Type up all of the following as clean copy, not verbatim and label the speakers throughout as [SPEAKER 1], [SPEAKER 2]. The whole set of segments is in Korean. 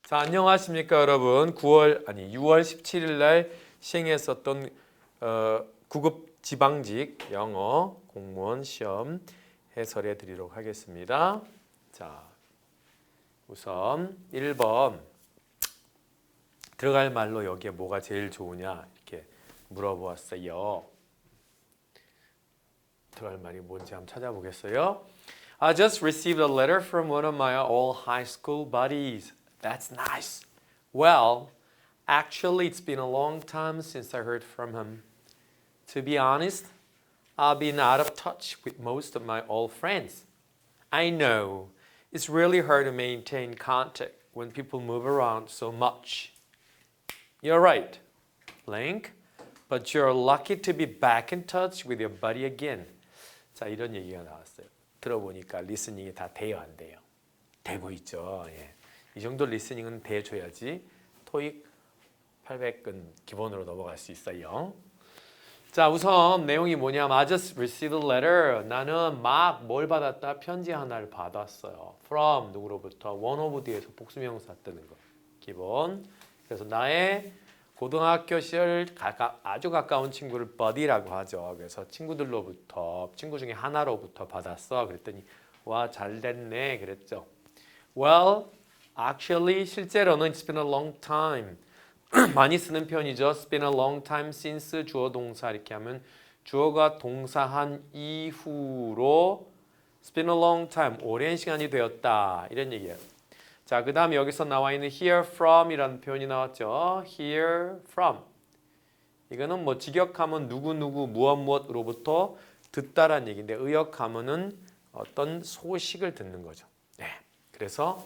[SPEAKER 1] 자, 안녕하십니까 여러분. 6월 17일 날 시행했었던 9급 지방직 영어 공무원 시험 해설해 드리도록 하겠습니다. 자, 우선 1번 들어갈 말로 여기에 뭐가 제일 좋으냐 이렇게 물어보았어요. 들어갈 말이 뭔지 한번 찾아보겠어요. I just received a letter from one of my old high school buddies. That's nice. Well, actually, it's been a long time since I heard from him. To be honest, I've been out of touch with most of my old friends. I know it's really hard to maintain contact when people move around so much. You're right, blank, but you're lucky to be back in touch with your buddy again. 자, 이런 얘기가 나왔어요. 들어보니까 리스닝이 다 돼요, 안 돼요? 되고 있죠. 예. 이 정도 리스닝은 돼줘야지 토익 800은 기본으로 넘어갈 수 있어요. 자, 우선 내용이 뭐냐면 I just received a letter. 나는 막 뭘 받았다? 편지 하나를 받았어요. From 누구로부터? one of 뒤에서 복수명사 뜨는 거. 기본. 그래서 나의 고등학교 시절 아주 가까운 친구를 buddy라고 하죠. 그래서 친구들로부터, 친구 중에 하나로부터 받았어. 그랬더니 와, 잘 됐네. 그랬죠. Well, actually, 실제로는 it's been a long time. 많이 쓰는 표현이죠. It's been a long time since 주어 동사 이렇게 하면 주어가 동사한 이후로 It's been a long time. 오랜 시간이 되었다. 이런 얘기예요. 자, 그 다음에 여기서 나와 있는 hear from 이라는 표현이 나왔죠. hear from. 이거는 뭐 직역하면 누구누구 무엇무엇으로부터 듣다라는 얘기인데 의역하면은 어떤 소식을 듣는 거죠. 네. 그래서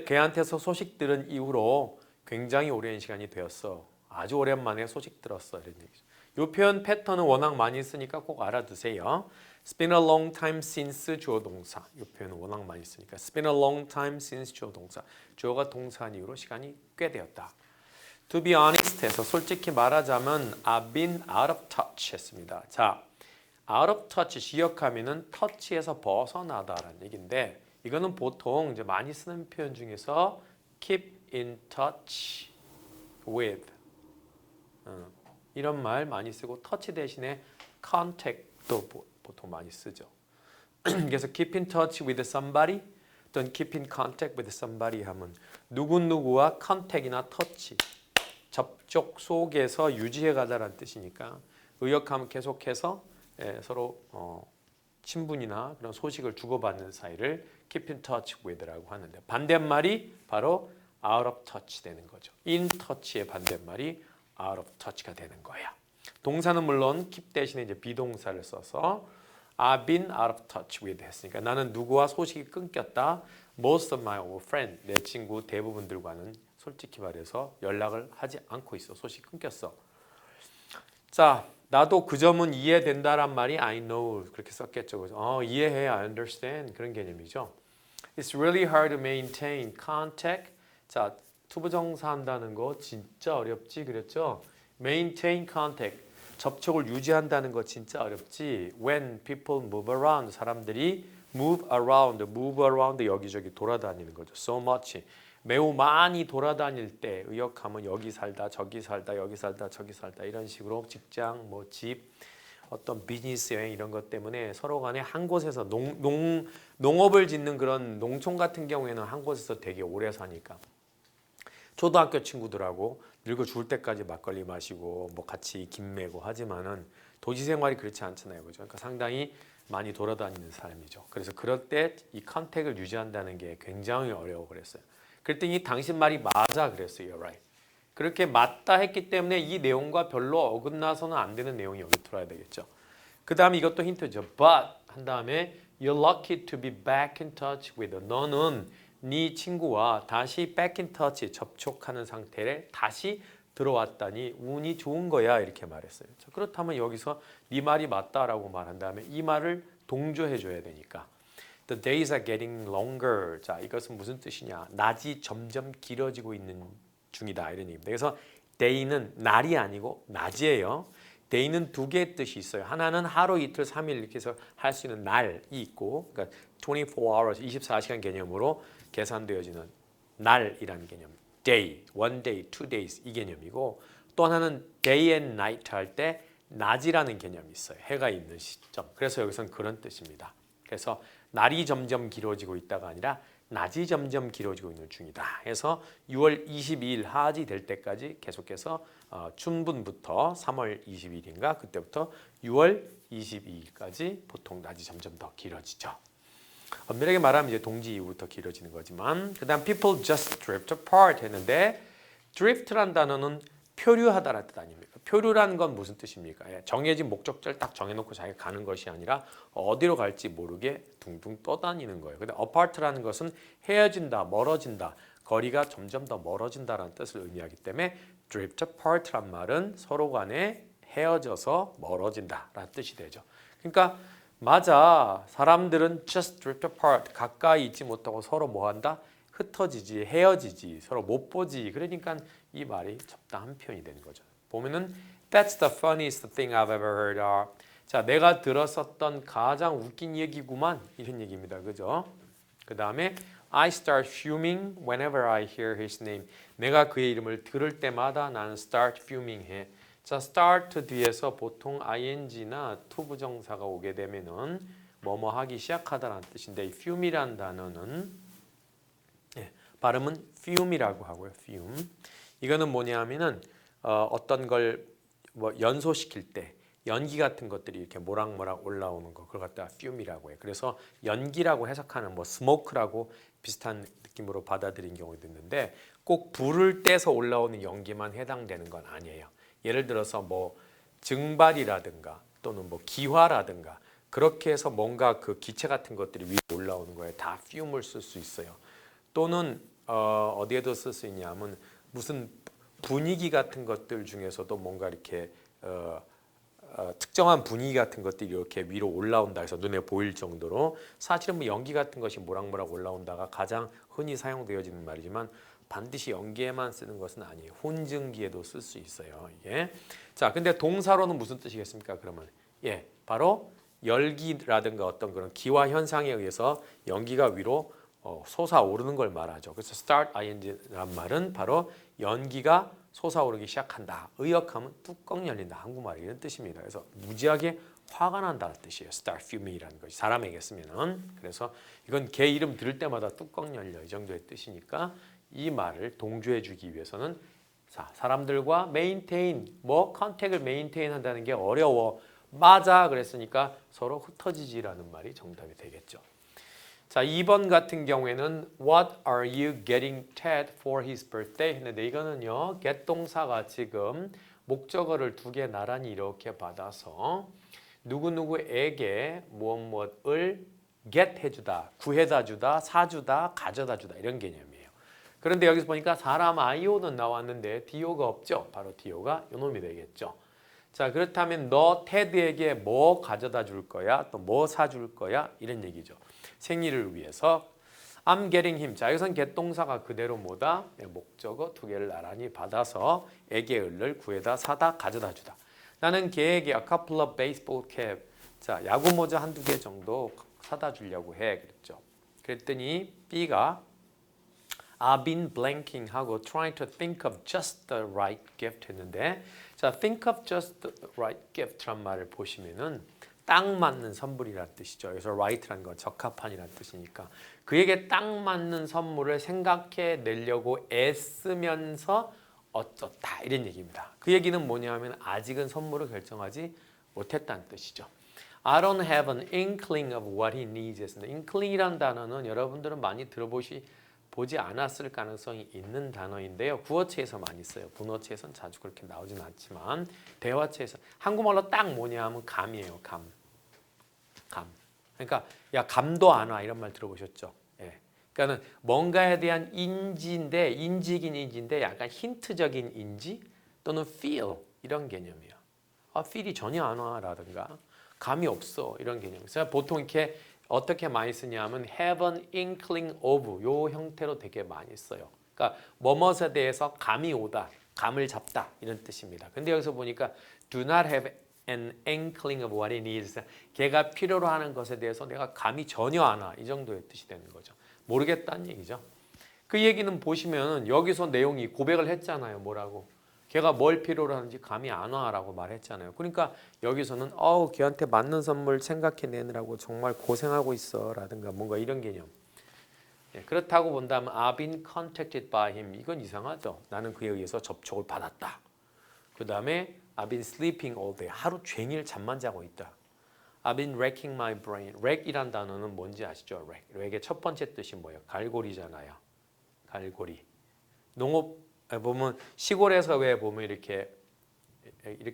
[SPEAKER 1] 걔한테서 소식 들은 이후로 굉장히 오랜 시간이 되었어. 아주 오랜만에 소식 들었어. 이런 얘기죠. 이 표현 패턴은 워낙 많이 쓰니까 꼭 알아두세요. It's been a long time since 주어 동사. 이 표현은 워낙 많이 쓰니까 It's been a long time since 주어 동사. 주어가 동사한 이후로 시간이 꽤 되었다. To be honest 해서 솔직히 말하자면 I've been out of touch 했습니다. 자, out of touch 시역하면은 touch에서 벗어나다라는 얘기인데 이거는 보통 이제 많이 쓰는 표현 중에서 keep in touch with 이런 말 많이 쓰고 touch 대신에 contact도 보통 많이 쓰죠. 그래서 keep in touch with somebody 또는 keep in contact with somebody 하면 누구누구와 contact이나 touch 접촉 속에서 유지해 가다라는 뜻이니까 의역하면 계속해서 서로 친분이나 그런 소식을 주고받는 사이를 keep in touch with라고 하는데 반대말이 바로 out of touch 되는 거죠. in touch의 반대말이 out of touch가 되는 거야. 동사는 물론 keep 대신에 이제 비동사를 써서 I've been out of touch with 했으니까 나는 누구와 소식이 끊겼다. Most of my old friends 내 친구 대부분들과는 솔직히 말해서 연락을 하지 않고 있어. 소식이 끊겼어. 자, 나도 그 점은 이해된다란 말이 I know 그렇게 썼겠죠. 그래서 이해해, I understand 그런 개념이죠. It's really hard to maintain contact. 자, 투부정사 한다는 거 진짜 어렵지 그랬죠. Maintain contact 접촉을 유지한다는 거 진짜 어렵지. When people move around 사람들이 move around 여기저기 돌아다니는 거죠. So much 매우 많이 돌아다닐 때 의역하면 여기 살다 저기 살다 여기 살다 저기 살다 이런 식으로 직장 뭐 집 어떤 비즈니스 여행 이런 것 때문에 서로 간에 한 곳에서 농업을 짓는 그런 농촌 같은 경우에는 한 곳에서 되게 오래 사니까 초등학교 친구들하고 늙어 죽을 때까지 막걸리 마시고 뭐 같이 김 매고 하지만은 도시 생활이 그렇지 않잖아요. 그죠? 그러니까 상당히 많이 돌아다니는 삶이죠. 그래서 그럴 때 이 컨택을 유지한다는 게 굉장히 어려워 그랬어요. 그랬더니 당신 말이 맞아 그랬어요. You're right. 그렇게 맞다 했기 때문에 이 내용과 별로 어긋나서는 안 되는 내용이 여기 들어야 되겠죠. 그 다음에 이것도 힌트죠. But 한 다음에 You're lucky to be back in touch with. 너는 네 친구와 다시 back in touch 접촉하는 상태에 다시 들어왔다니 운이 좋은 거야 이렇게 말했어요. 자, 그렇다면 여기서 네 말이 맞다라고 말한 다음에 이 말을 동조해 줘야 되니까 The days are getting longer. 자, 이것은 무슨 뜻이냐? 낮이 점점 길어지고 있는 중이다 이런 얘기입니다. 그래서 day는 날이 아니고 낮이에요. day는 두 개의 뜻이 있어요. 하나는 하루, 이틀, 3일 이렇게 해서 할 수 있는 날이 있고, 그러니까 24 hours, 24시간 개념으로 계산되어지는 날이라는 개념. day, one day, two days 이 개념이고 또 하나는 day and night 할 때 낮이라는 개념이 있어요. 해가 있는 시점. 그래서 여기서는 그런 뜻입니다. 그래서 날이 점점 길어지고 있다가 아니라 낮이 점점 길어지고 있는 중이다. 해서 6월 22일 하지 될 때까지 계속해서 춘분부터 3월 20일인가 그때부터 6월 22일까지 보통 낮이 점점 더 길어지죠. 엄밀하게 말하면 이제 동지 이후부터 길어지는 거지만 그다음 people just drift apart 했는데 drift란 단어는 표류하다라는 뜻 아닙니까? 표류라는 건 무슨 뜻입니까? 정해진 목적지를 딱 정해놓고 자기가 가는 것이 아니라 어디로 갈지 모르게 둥둥 떠다니는 거예요. 근데 apart라는 것은 헤어진다, 멀어진다, 거리가 점점 더 멀어진다라는 뜻을 의미하기 때문에 drift apart란 말은 서로 간에 헤어져서 멀어진다라는 뜻이 되죠. 그러니까 맞아. 사람들은 just drift apart. 가까이 있지 못하고 서로 뭐한다? 흩어지지, 헤어지지, 서로 못 보지. 그러니까 이 말이 적당한 표현이 되는 거죠. 보면은 That's the funniest thing I've ever heard of. 자, 내가 들었었던 가장 웃긴 얘기구만. 이런 얘기입니다. 그죠? 그 다음에 I start fuming whenever I hear his name. 내가 그의 이름을 들을 때마다 나는 start fuming 해. 자, start 뒤에서 보통 ing나 to 부정사가 오게 되면은 뭐뭐 하기 시작하다라는 뜻인데 이 fume이라는 단어는 발음은 fume이라고 하고요. fume. 이거는 뭐냐면은 어떤 걸 뭐 연소시킬 때 연기 같은 것들이 이렇게 모락모락 올라오는 거 그걸 갖다가 fume이라고 해요. 그래서 연기라고 해석하는 뭐 smoke라고 비슷한 느낌으로 받아들인 경우도 있는데 꼭 불을 떼서 올라오는 연기만 해당되는 건 아니에요. 예를 들어서 뭐 증발이라든가 또는 뭐 기화라든가 그렇게 해서 뭔가 그 기체 같은 것들이 위로 올라오는 거에 다 fume을 쓸 수 있어요. 또는 어디에도 쓸 수 있냐면 무슨 분위기 같은 것들 중에서도 뭔가 이렇게 특정한 분위기 같은 것들이 이렇게 위로 올라온다 해서 눈에 보일 정도로 사실은 뭐 연기 같은 것이 모락모락 올라온다가 가장 흔히 사용되어지는 말이지만 반드시 연기에만 쓰는 것은 아니에요. 혼증기에도 쓸 수 있어요. 이게. 자, 근데 동사로는 무슨 뜻이겠습니까? 그러면 바로 열기라든가 어떤 그런 기화 현상에 의해서 연기가 위로 솟아오르는 걸 말하죠. 그래서 start ing란 말은 바로 연기가 솟아오르기 시작한다. 의역하면 뚜껑 열린다. 한국말 이런 뜻입니다. 그래서 무지하게 화가 난다는 뜻이에요. start fuming이라는 것이 사람에게 쓰면은. 그래서 이건 개 이름 들을 때마다 뚜껑 열려 이 정도의 뜻이니까 이 말을 동조해 주기 위해서는 자, 사람들과 maintain 뭐 컨택을 maintain 한다는 게 어려워. 맞아 그랬으니까 서로 흩어지지라는 말이 정답이 되겠죠. 자, 2번 같은 경우에는 What are you getting Ted for his birthday? 했는데 이거는요. get 동사가 지금 목적어를 두 개 나란히 이렇게 받아서 누구누구에게 무엇을 get 해주다, 구해다 주다, 사주다, 가져다 주다 이런 개념이에요. 그런데 여기서 보니까 사람 IO는 나왔는데 DO가 없죠. 바로 DO가 이놈이 되겠죠. 자, 그렇다면 너 테드에게 뭐 가져다 줄 거야? 또 뭐 사줄 거야? 이런 얘기죠. 생일을 위해서 I'm getting him. 자, 여기선 get 동사가 그대로 뭐다? 목적어 두 개를 나란히 받아서 에게를 구해다, 사다, 가져다 주다. 나는 걔에게 a couple of baseball cap. 자, 야구 모자 한두 개 정도 사다 주려고 해. 그랬죠. 그랬더니 B가 I've been blanking 하고 trying to think of just the right gift 했는데 자, think of just the right gift란 말을 보시면은 딱 맞는 선물이라는 뜻이죠. 그래서 right라는 건 적합한이라는 뜻이니까 그에게 딱 맞는 선물을 생각해 내려고 애쓰면서 어쩌다 이런 얘기입니다. 그 얘기는 뭐냐면 아직은 선물을 결정하지 못했다는 뜻이죠. I don't have an inkling of what he needs. inkling이란 단어는 여러분들은 많이 보지 않았을 가능성이 있는 단어인데요. 구어체에서 많이 써요. 문어체에서는 자주 그렇게 나오진 않지만 대화체에서 한국말로 딱 뭐냐 하면 감이에요. 감. 그러니까 야 감도 안 와 이런 말 들어보셨죠? 예. 그러니까는 뭔가에 대한 인지인데 인지긴 인지인데 약간 힌트적인 인지 또는 feel 이런 개념이에요. feel이 전혀 안 와라든가 감이 없어 이런 개념. 그래서 보통 이렇게 어떻게 많이 쓰냐면 have an inkling of 요 형태로 되게 많이 써요. 그러니까 뭐뭇에 대해서 감이 오다, 감을 잡다 이런 뜻입니다. 근데 여기서 보니까 do not have an inkling of what he needs. 걔가 필요로 하는 것에 대해서 내가 감이 전혀 안 와. 이 정도의 뜻이 되는 거죠. 모르겠다는 얘기죠. 그 얘기는 보시면 여기서 내용이 고백을 했잖아요. 뭐라고? 걔가 뭘 필요로 하는지 감이 안 와라고 말했잖아요. 그러니까 여기서는 걔한테 맞는 선물 생각해내느라고 정말 고생하고 있어 라든가 뭔가 이런 개념. 그렇다고 본다면 I've been contacted by him. 이건 이상하죠. 나는 그에 의해서 접촉을 받았다. 그 다음에 I've been sleeping all day. 하루 종일 잠만 자고 있다. I've been racking my brain. rack이란 단어는 뭔지 아시죠? rack의 첫 번째 뜻이 뭐예요? 갈고리잖아요. 갈고리. 농업 보면 시골에서 왜 보면 이렇게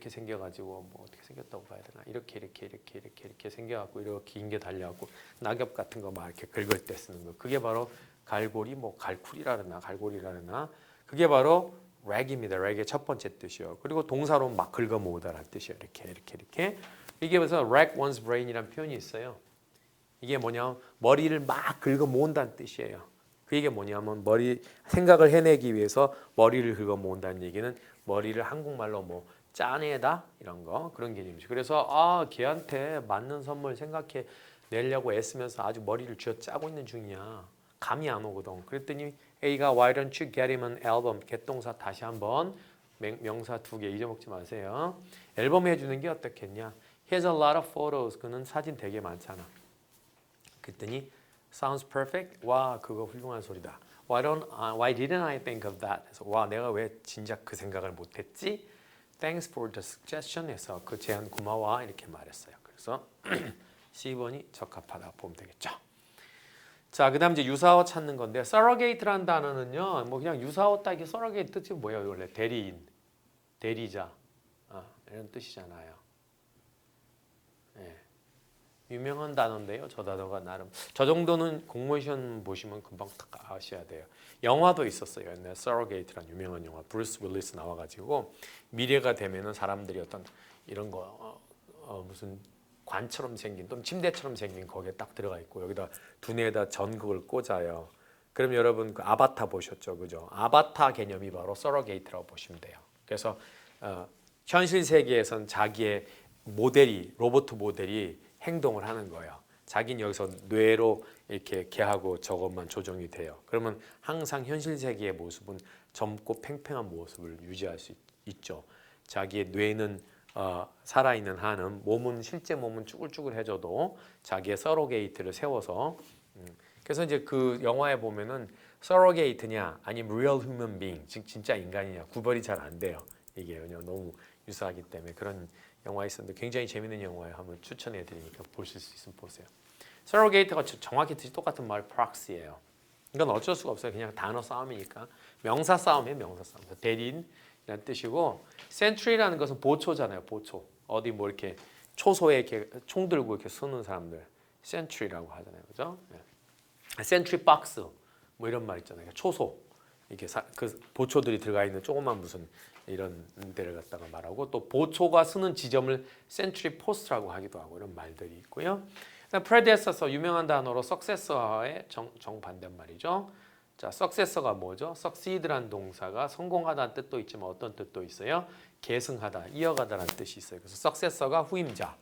[SPEAKER 1] 생겨가지고 뭐 어떻게 생겼다고 봐야 되나? 이렇게 생겨갖고 이렇게 긴 게 달려갖고 낙엽 같은 거 막 이렇게 긁을 때 쓰는 거. 그게 바로 갈고리, 뭐 갈쿨이라나 갈고리라나 그게 바로 랙입니다. 랙의 첫 번째 뜻이요. 그리고 동사로 막 긁어 모으다라는 뜻이요. 이렇게. 이게 그래서 rack one's brain이라는 표현이 있어요. 이게 뭐냐면 머리를 막 긁어 모은다는 뜻이에요. 그게 뭐냐면 생각을 해내기 위해서 머리를 긁어 모은다는 얘기는 머리를 한국말로 뭐 짜내다 이런 거 그런 개념이죠. 그래서 걔한테 맞는 선물 생각해 내려고 애쓰면서 아주 머리를 쥐어 짜고 있는 중이야. 감이 안 오거든. 그랬더니 A가 Why don't you get him an album? get 동사 다시 한번 명사 2개 잊어먹지 마세요. 앨범 해주는 게 어떻겠냐? He has a lot of photos. 그는 사진 되게 많잖아. 그랬더니 Sounds perfect. 와, 그거 훌륭한 소리다. Why didn't I think of that? 그래서 와, 내가 왜 진작 그 생각을 못했지? Thanks for the suggestion. 해서 그 제안 고마워 이렇게 말했어요. 그래서 C번이 적합하다 보면 되겠죠. 자, 그다음 이제 유사어 찾는 건데 surrogate라는 단어는요, 뭐 그냥 유사어 따기 surrogate 뜻이 뭐예요? 원래 대리인, 대리자 이런 뜻이잖아요. 네. 유명한 단어인데요. 저 단어가 나름 저 정도는 공무원 시험 보시면 금방 딱 아셔야 돼요. 영화도 있었어요. 옛날에 Surrogate라는 유명한 영화 브루스 윌리스 나와가지고 미래가 되면은 사람들이 어떤 이런 거 무슨 관처럼 생긴 또는 침대처럼 생긴 거기에 딱 들어가 있고 여기다 두뇌에다 전극을 꽂아요. 그럼 여러분 그 아바타 보셨죠, 그죠? 아바타 개념이 바로 Surrogate라고 보시면 돼요. 그래서 현실 세계에선 자기의 모델이 로봇 모델이 행동을 하는 거예요. 자기는 여기서 뇌로 이렇게 걔하고 저것만 조정이 돼요. 그러면 항상 현실 세계의 모습은 젊고 팽팽한 모습을 유지할 수 있죠. 자기의 뇌는 살아있는 한은 실제 몸은 쭈글쭈글해져도 자기의 서로게이트를 세워서 그래서 이제 그 영화에 보면은 서로게이트냐 아니면 real human being 즉 진짜 인간이냐 구별이 잘 안 돼요. 이게 너무 유사하기 때문에 그런 영화 있었는데 굉장히 재밌는 영화예요. 한번 추천해 드리니까 보실 수 있으면 보세요. 서로게이트가 정확히 뜻이 똑같은 말 프록시예요. 이건 어쩔 수가 없어요. 그냥 단어 싸움이니까. 명사 싸움이에요. 명사 싸움. 대리인이라는 뜻이고 센트리라는 것은 보초잖아요. 보초. 어디 뭐 이렇게 초소에 이렇게 총 들고 이렇게 쏘는 사람들 센트리라고 하잖아요. 그죠? 센트리 박스 뭐 이런 말 있잖아요. 초소. 이렇게 그 보초들이 들어가 있는 조그만 무슨 이런 데를 갖다가 말하고 또 보초가 쓰는 지점을 센트리 포스트라고 하기도 하고 이런 말들이 있고요. predecessor 유명한 단어로 successor의 정반대말이죠. 자, successor가 뭐죠? succeed라는 동사가 성공하다는 뜻도 있지만 어떤 뜻도 있어요? 계승하다, 이어가다라는 뜻이 있어요. 그래서 successor가 후임자,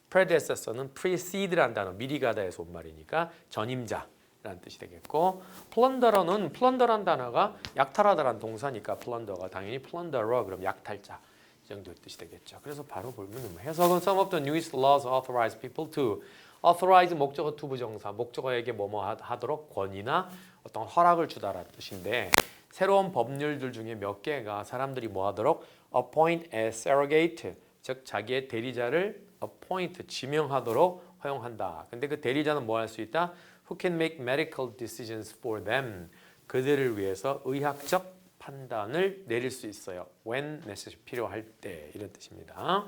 [SPEAKER 1] predecessor는 precede라는 단어, 미리 가다에서 온 말이니까 전임자. 라는 뜻이 되겠고 plunder는 plunder란 단어가 약탈하다라는 동사니까 plunder가 당연히 plunderer 그럼 약탈자 이 정도의 뜻이 되겠죠. 그래서 바로 보면 해석은 some of the newest laws authorize people to authorize 목적어 투부정사 목적어에게 뭐뭐 하도록 권위나 어떤 허락을 주다라는 뜻인데 새로운 법률들 중에 몇 개가 사람들이 뭐 하도록 appoint as surrogate 즉 자기의 대리자를 appoint 지명하도록 허용한다. 근데 그 대리자는 뭐 할 수 있다? Who can make medical decisions for them? 그들을 위해서 의학적 판단을 내릴 수 있어요. When necessary, 필요할 때 이런 뜻입니다.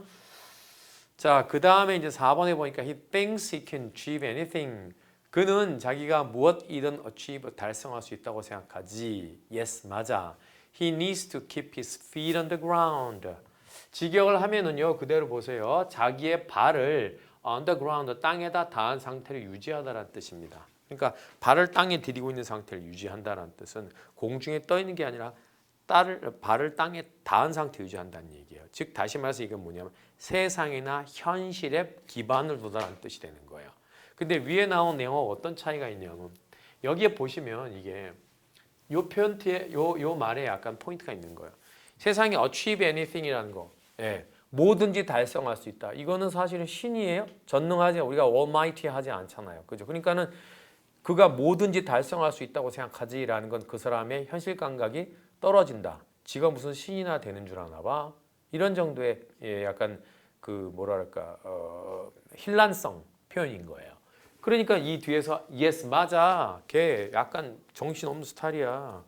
[SPEAKER 1] 자, 그 다음에 이제 4번에 보니까 He thinks he can achieve anything. 그는 자기가 무엇이든 achieve, 달성할 수 있다고 생각하지. Yes, 맞아. He needs to keep his feet on the ground. 직역을 하면은요, 그대로 보세요. 자기의 발을 on the ground, 땅에다 닿은 상태를 유지하다라는 뜻입니다. 그러니까 발을 땅에 디디고 있는 상태를 유지한다는 뜻은 공중에 떠 있는 게 아니라 발을 땅에 닿은 상태 유지한다는 얘기예요. 즉 다시 말해서 이건 뭐냐면 세상이나 현실에 기반을 두다라는 뜻이 되는 거예요. 근데 위에 나온 내용하고 어떤 차이가 있냐면 여기에 보시면 이게 요 표현 뒤에 요 말에 약간 포인트가 있는 거예요. 세상에 achieve anything이라는 거, 예, 뭐든지 달성할 수 있다. 이거는 사실은 신이에요. 전능하지 우리가 almighty하지 않잖아요. 그죠? 그러니까는 그가 뭐든지 달성할 수 있다고 생각하지라는 건 그 사람의 현실 감각이 떨어진다. 지가 무슨 신이나 되는 줄 아나 봐. 이런 정도의 예, 약간 그 뭐랄까 힐난성 표현인 거예요. 그러니까 이 뒤에서 yes 맞아. 걔 약간 정신없는 스타일이야.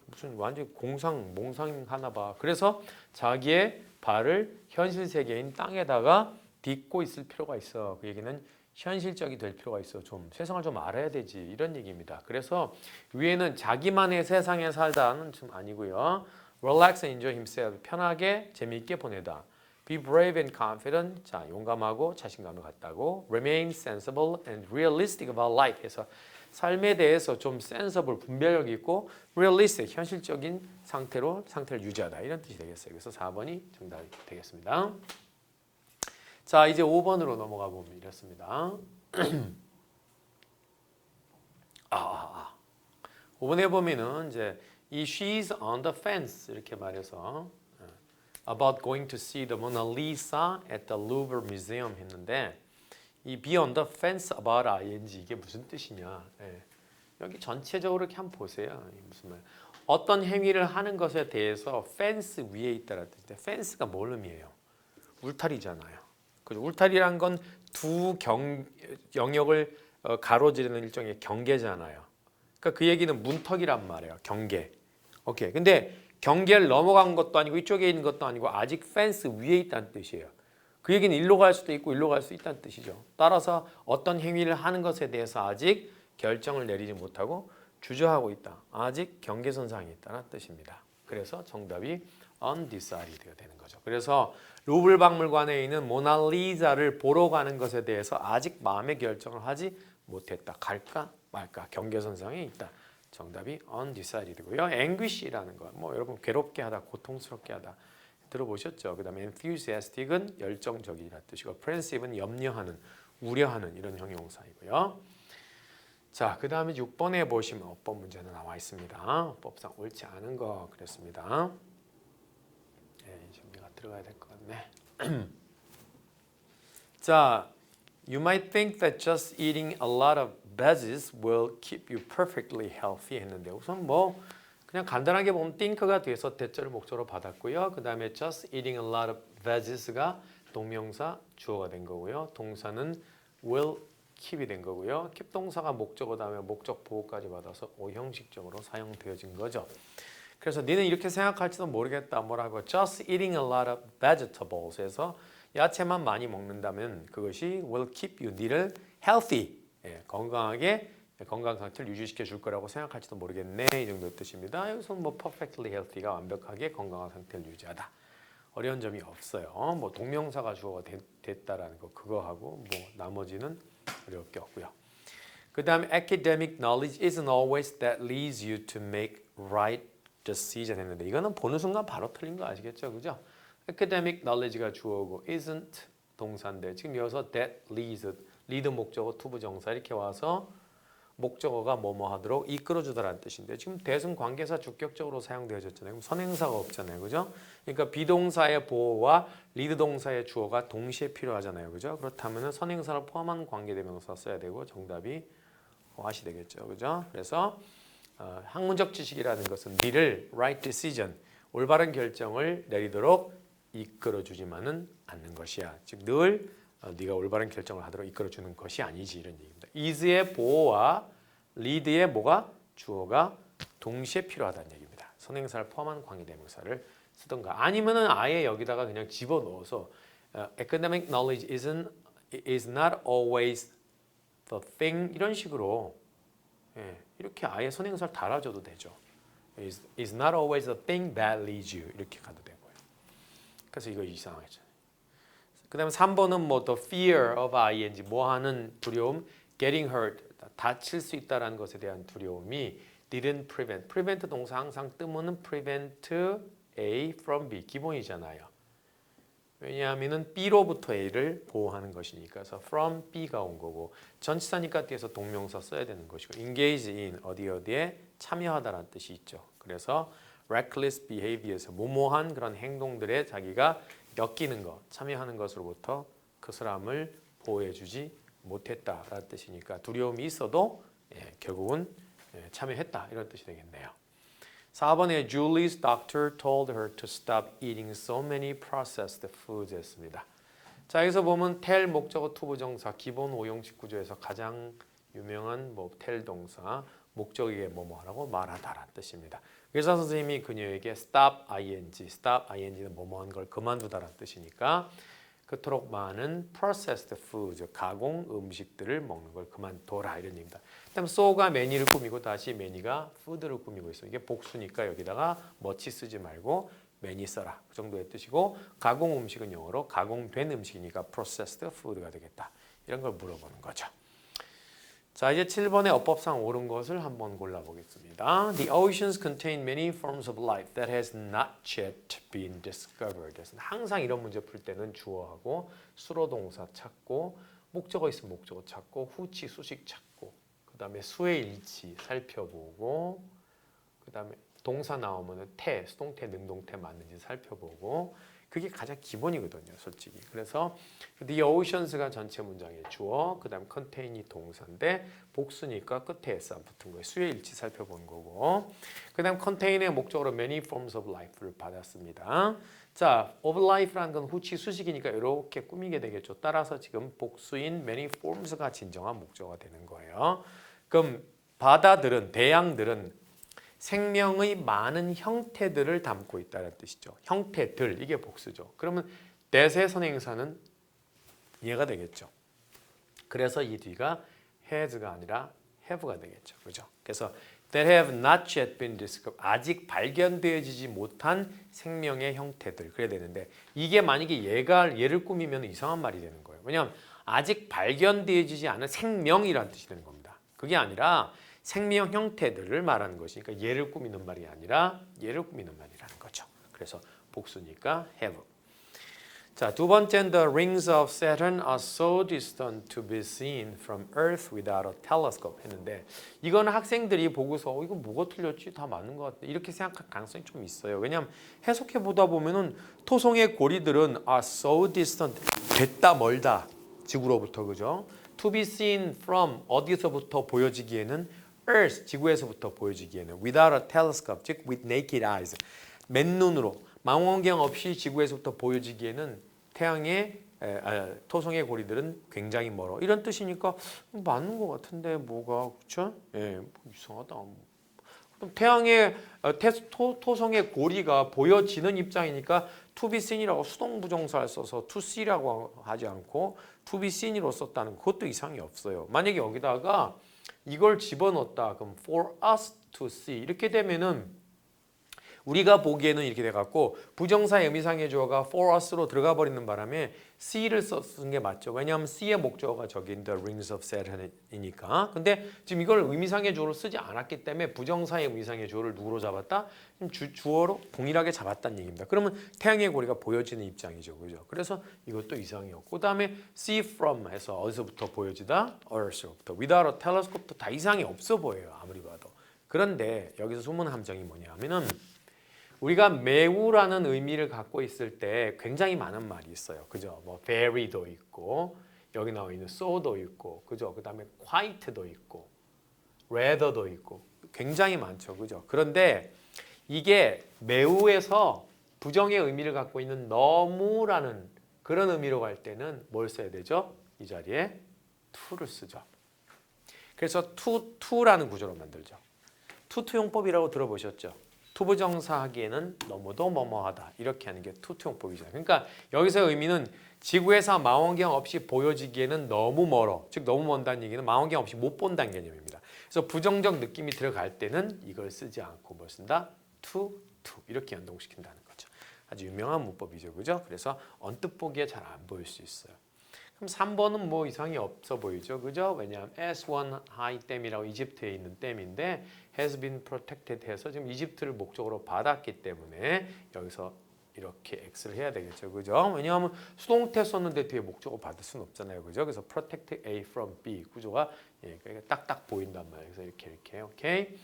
[SPEAKER 1] 무슨 완전 공상 몽상 하나 봐. 그래서 자기의 발을 현실 세계인 땅에다가 딛고 있을 필요가 있어. 그 얘기는 현실적이 될 필요가 있어. 좀 세상을 좀 알아야 되지. 이런 얘기입니다. 그래서 위에는 자기만의 세상에 살다는 좀 아니고요. Relax and enjoy himself. 편하게 재미있게 보내다. Be brave and confident. 자, 용감하고 자신감을 갖다고. Remain sensible and realistic about life. 해서 삶에 대해서 좀 sensible, 분별력 있고 realistic, 현실적인 상태를 유지하다. 이런 뜻이 되겠어요. 그래서 4번이 정답이 되겠습니다. 자, 이제 5번으로 넘어가 보면 이렇습니다. 5번에 보면은 이제 이 she's on the fence 이렇게 말해서 about going to see the Mona Lisa at the Louvre Museum 했는데 이 be on the fence about ing 이게 무슨 뜻이냐? 예. 여기 전체적으로 이렇게 한번 보세요. 무슨 말? 어떤 행위를 하는 것에 대해서 fence 위에 있다라는 뜻인데 fence가 뭘 의미해요? 울타리잖아요. 울타리란 건 두 영역을 가로지르는 일종의 경계잖아요. 그러니까 그 얘기는 문턱이란 말이에요. 경계. 오케이. 근데 경계를 넘어간 것도 아니고 이쪽에 있는 것도 아니고 아직 펜스 위에 있다는 뜻이에요. 그 얘기는 일로 갈 수도 있고 일로 갈 수 있다는 뜻이죠. 따라서 어떤 행위를 하는 것에 대해서 아직 결정을 내리지 못하고 주저하고 있다. 아직 경계선상에 있다는 뜻입니다. 그래서 정답이 undecided가 되는 거죠. 그래서 루브르 박물관에 있는 모나리자를 보러 가는 것에 대해서 아직 마음의 결정을 하지 못했다. 갈까 말까 경계선상에 있다. 정답이 undecided고요. anguish라는 거, 뭐 여러분 괴롭게 하다, 고통스럽게 하다 들어보셨죠? 그다음에 enthusiastic은 열정적이라는 뜻이고, apprehensiv은 염려하는, 우려하는 이런 형용사이고요. 자, 그다음에 6번에 보시면 어법 문제는 나와 있습니다. 어법상 옳지 않은 거 그랬습니다. 준비가 들어가야 될 것 같네. 자, you might think that just eating a lot of veggies will keep you perfectly healthy 했는데 우선 뭐 그냥 간단하게 보면 think가 돼서 대절을 목적으로 받았고요. 그 다음에 just eating a lot of veggies가 동명사 주어가 된 거고요. 동사는 will keep이 된 거고요. keep 동사가 목적어 다음에 목적 보호까지 받아서 오형식적으로 사용되어진 거죠. 그래서 니는 이렇게 생각할지도 모르겠다. 뭐라고? Just eating a lot of vegetables 해서 야채만 많이 먹는다면 그것이 will keep you, 니를 healthy, 건강하게 건강 상태를 유지시켜 줄 거라고 생각할지도 모르겠네. 이 정도 뜻입니다. 여기서 뭐 perfectly healthy가 완벽하게 건강한 상태를 유지하다. 어려운 점이 없어요. 뭐 동명사가 주어가 됐다라는 거 그거하고 뭐 나머지는 어려울 게 없고요. 그 다음에 academic knowledge isn't always that leads you to make right decision 했는데 이거는 보는 순간 바로 틀린 거 아시겠죠? 그죠? academic knowledge가 주어고 isn't 동사인데 지금 여기서 that leads, lead 목적어 투부정사 이렇게 와서 목적어가 뭐뭐 하도록 이끌어주다라는 뜻인데 지금 대승 관계사 주격적으로 사용되어졌잖아요. 그럼 선행사가 없잖아요. 그죠? 그러니까 비동사의 보호와 리드 동사의 주어가 동시에 필요하잖아요. 그죠? 그렇다면 선행사를 포함한 관계대명사 써야 되고 정답이 what이 되겠죠. 그죠? 그래서 학문적 지식이라는 것은 니를 right decision, 올바른 결정을 내리도록 이끌어주지만은 않는 것이야. 즉 늘 네가 올바른 결정을 하도록 이끌어주는 것이 아니지 이런 얘기입니다. is의 보호와 lead의 뭐가 주어가 동시에 필요하다는 얘기입니다. 선행사를 포함한 관계대명사를 쓰던가 아니면은 아예 여기다가 그냥 집어넣어서 academic knowledge is not always the thing 이런 식으로 이렇게 아예 선행사를 달아줘도 되죠. is not always the thing that leads you 이렇게 가도 되고요. 그래서 이거 이상하죠. 그 다음에 3번은 뭐 the fear of ing 뭐 하는 두려움 getting hurt 다칠 수 있다는 것에 대한 두려움이 didn't prevent. prevent 동사 항상 뜨면은 prevent A from B 기본이잖아요. 왜냐하면은 B로부터 A를 보호하는 것이니까. 그래서 from B가 온 거고 전치사니까 뒤에서 동명사 써야 되는 것이고 engage in 어디에 참여하다라는 뜻이 있죠. 그래서 reckless behavior에서 무모한 그런 행동들에 자기가 엮이는 것, 참여하는 것으로부터 그 사람을 보호해주지 못했다라는 뜻이니까 두려움이 있어도 결국은 참여했다 이런 뜻이 되겠네요. 4번에 Julie's doctor told her to stop eating so many processed foods 했습니다. 자 여기서 보면 tell 목적어 투부정사 기본 오형식 구조에서 가장 유명한 tell 동사 목적에게 뭐뭐 하라고 말하다라는 뜻입니다. 의사 선생님이 그녀에게 stop ing는 뭐뭐 하는 걸 그만두다라는 뜻이니까 그토록 많은 processed foods, 가공 음식들을 먹는 걸 그만둬라 이런 얘기입니다. 그다음 so가 many를 꾸미고 다시 many가 food를 꾸미고 있어요. 이게 복수니까 여기다가 much 쓰지 말고 many 써라. 그 정도의 뜻이고 가공 음식은 영어로 가공된 음식이니까 processed food가 되겠다. 이런 걸 물어보는 거죠. 자 이제 7번의 어법상 옳은 것을 한번 골라보겠습니다. The oceans contain many forms of life that has not yet been discovered. 항상 이런 문제 풀 때는 주어하고 수로 동사 찾고 목적어 있으면 목적어 찾고 후치 수식 찾고 그 다음에 수의 일치 살펴보고 그 다음에 동사 나오면 태, 수동태, 능동태 맞는지 살펴보고 그게 가장 기본이거든요, 솔직히. 그래서 the oceans가 전체 문장의 주어, 그 다음 contain이 동사인데 복수니까 끝에 s 안 붙은 거예요. 수의 일치 살펴본 거고. 그 다음 contain의 목적으로 many forms of life를 받았습니다. 자, of life라는 건 후치 수식이니까 이렇게 꾸미게 되겠죠. 따라서 지금 복수인 many forms가 진정한 목적어가 되는 거예요. 그럼 바다들은, 대양들은 생명의 많은 형태들을 담고 있다는 뜻이죠. 형태들, 이게 복수죠. 그러면 that의 선행사는 얘가 되겠죠. 그래서 이 뒤가 has가 아니라 have가 되겠죠. 그죠? 그래서 that have not yet been discovered, 아직 발견되어지지 못한 생명의 형태들, 그래야 되는데 이게 만약에 얘를 꾸미면 이상한 말이 되는 거예요. 왜냐하면 아직 발견되어지지 않은 생명이라는 뜻이 되는 겁니다. 그게 아니라 생명 형태들을 말하는 것이니까 얘를 꾸미는 말이 아니라 얘를 꾸미는 말이라는 거죠. 그래서 복수니까 have. 자, 두 번째는 the rings of Saturn are so distant to be seen from Earth without a telescope 했는데 이거는 학생들이 보고서 이거 뭐가 틀렸지? 다 맞는 것 같아. 이렇게 생각할 가능성이 좀 있어요. 왜냐하면 해석해 보다 보면은 토성의 고리들은 are so distant 됐다 멀다 지구로부터 그죠? To be seen from 어디서부터 보여지기에는 Earth 지구에서부터 보여지기에는 without a telescope 즉 with naked eyes 맨눈으로 망원경 없이 지구에서부터 보여지기에는 태양의 토성의 고리들은 굉장히 멀어 이런 뜻이니까 맞는 것 같은데 뭐가 그렇죠? 뭐 이상하다. 그럼 태양의 토성의 고리가 보여지는 입장이니까 to be seen이라고 수동부정사를 써서 to see라고 하지 않고 to be seen으로 썼다는 그것도 이상이 없어요. 만약에 여기다가 이걸 집어넣었다. 그럼 for us to see 이렇게 되면은 우리가 보기에는 이렇게 돼갖고 부정사의 의미상의 주어가 for us로 들어가 버리는 바람에 see를 쓴 게 맞죠. 왜냐하면 see의 목적어가 저기 the rings of Saturn이니까. 근데 지금 이걸 의미상의 주어로 쓰지 않았기 때문에 부정사의 의미상의 주어를 누구로 잡았다? 주어로 동일하게 잡았다는 얘기입니다. 그러면 태양의 고리가 보여지는 입장이죠. 그죠? 그래서 이것도 이상이었고 그 다음에 see from 해서 어디서부터 보여지다? Earth로부터. without a telescope도 다 이상이 없어 보여요. 아무리 봐도. 그런데 여기서 소문 함정이 뭐냐 하면은 우리가 매우라는 의미를 갖고 있을 때 굉장히 많은 말이 있어요. 그죠? 뭐 very도 있고 여기 나와 있는 so도 있고 그죠? 그다음에 quite도 있고 rather도 있고 굉장히 많죠. 그죠? 그런데 이게 매우에서 부정의 의미를 갖고 있는 너무라는 그런 의미로 갈 때는 뭘 써야 되죠? 이 자리에 to를 쓰죠. 그래서 to라는 구조로 만들죠. 투투용법이라고 들어보셨죠? 투부정사 하기에는 너무도 뭐뭐하다 이렇게 하는 게 투투용법이잖아요. 그러니까 여기서 의미는 지구에서 망원경 없이 보여지기에는 너무 멀어. 즉 너무 먼다는 얘기는 망원경 없이 못 본다는 개념입니다. 그래서 부정적 느낌이 들어갈 때는 이걸 쓰지 않고 뭘 쓴다? to 이렇게 연동시킨다는 거죠. 아주 유명한 문법이죠. 그죠? 그래서 언뜻 보기에 잘 안 보일 수 있어요. 그럼 3번은 뭐 이상이 없어 보이죠. 그죠? 왜냐하면 S1 하이 댐이라고 이집트에 있는 댐인데 has been protected 해서 지금 이집트를 목적으로 받았기 때문에 여기서 이렇게 X를 해야 되겠죠. 그죠? 왜냐하면 수동태 썼는데 뒤에 목적어 받을 수는 없잖아요. 그죠? 그래서 protect A from B 구조가 그러니까 딱딱 보인단 말이에요. 그래서 이렇게 오케이.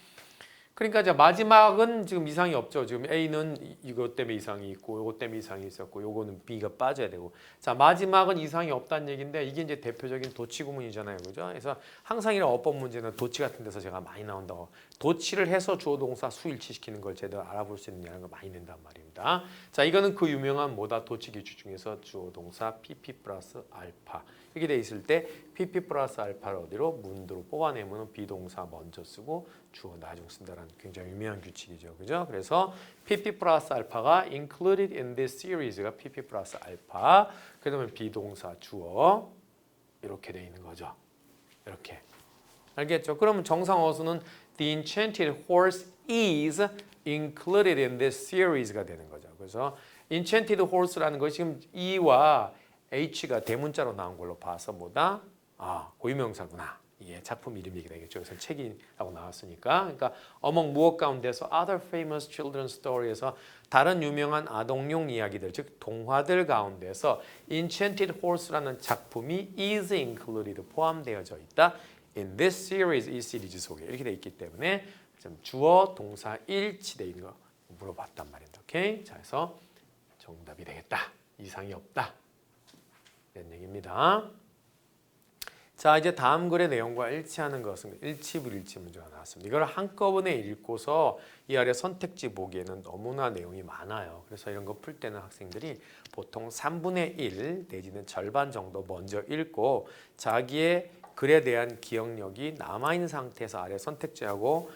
[SPEAKER 1] 그러니까 이제 마지막은 지금 이상이 없죠. 지금 A는 이것 때문에 이상이 있고 이것 때문에 이상이 있었고 요거는 B가 빠져야 되고 자 마지막은 이상이 없다는 얘기인데 이게 이제 대표적인 도치 구문이잖아요. 그죠? 그래서 항상 이런 어법 문제는 도치 같은 데서 제가 많이 나온다고 도치를 해서 주어 동사 수일치시키는 걸 제대로 알아볼 수 있느냐는 걸 많이 낸단 말입니다. 자 이거는 그 유명한 뭐다 도치 기주 중에서 주어 동사 PP 플러스 알파 이렇게 돼 있을 때 PP 플러스 알파를 어디로 문도로 뽑아내면 비동사 먼저 쓰고 주어 나중 쓴다라는 굉장히 유명한 규칙이죠. 그죠? 그래서 PP 플러스 알파가 included in this series가 PP 플러스 알파 그러면 비동사 주어 이렇게 돼 있는 거죠. 이렇게. 알겠죠? 그러면 정상어수는 the enchanted horse is included in this series가 되는 거죠. 그래서 enchanted horse라는 것이 지금 E와 H가 대문자로 나온 걸로 봐서 뭐다? 고유명사구나. 이게 작품 이름이 되겠죠. 그래서 책이라고 나왔으니까. 그러니까 어몽 무엇 가운데서 other famous children's story에서 다른 유명한 아동용 이야기들, 즉 동화들 가운데서 Enchanted Horse라는 작품이 is included 포함되어져 있다. In this series, 이 시리즈 속에 이렇게 돼 있기 때문에 주어, 동사 일치돼 있는 거 물어봤단 말입니다. 오케이? 자, 그래서 정답이 되겠다. 이상이 없다. 이런 얘기입니다. 자 이제 다음 글의 내용과 일치하는 것은 일치 불일치 문제가 나왔습니다. 이걸 한꺼번에 읽고서 이 아래 선택지 보기에는 너무나 내용이 많아요. 그래서 이런 거 풀 때는 학생들이 보통 3분의 1 내지는 절반 정도 먼저 읽고 자기의 글에 대한 기억력이 남아있는 상태에서 아래 선택지하고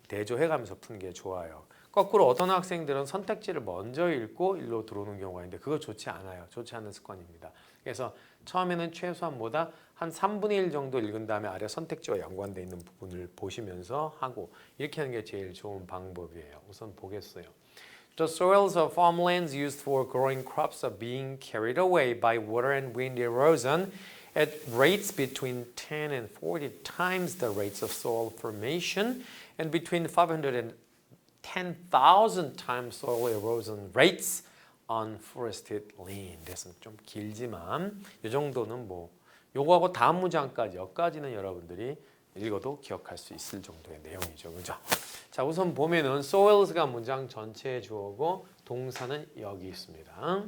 [SPEAKER 1] 대조해가면서 푸는 게 좋아요. 거꾸로 어떤 학생들은 선택지를 먼저 읽고 일로 들어오는 경우가 있는데 그거 좋지 않아요. 좋지 않은 습관입니다. 그래서 처음에는 최소한 뭐다? 한 3분의 1 정도 읽은 다음에 아래 선택지와 연관되어 있는 부분을 보시면서 하고 이렇게 하는 게 제일 좋은 방법이에요. 우선 보겠어요. The soils of farmlands used for growing crops are being carried away by water and wind erosion at rates between 10 and 40 times the rates of soil formation and between 500 and 10,000 times soil erosion rates on forested land. 그래서 좀 길지만 이 정도는 뭐 요거하고 다음 문장까지 여기까지는 여러분들이 읽어도 기억할 수 있을 정도의 내용이죠. 그죠? 자, 우선 보면은 soils가 문장 전체의 주어고 동사는 여기 있습니다.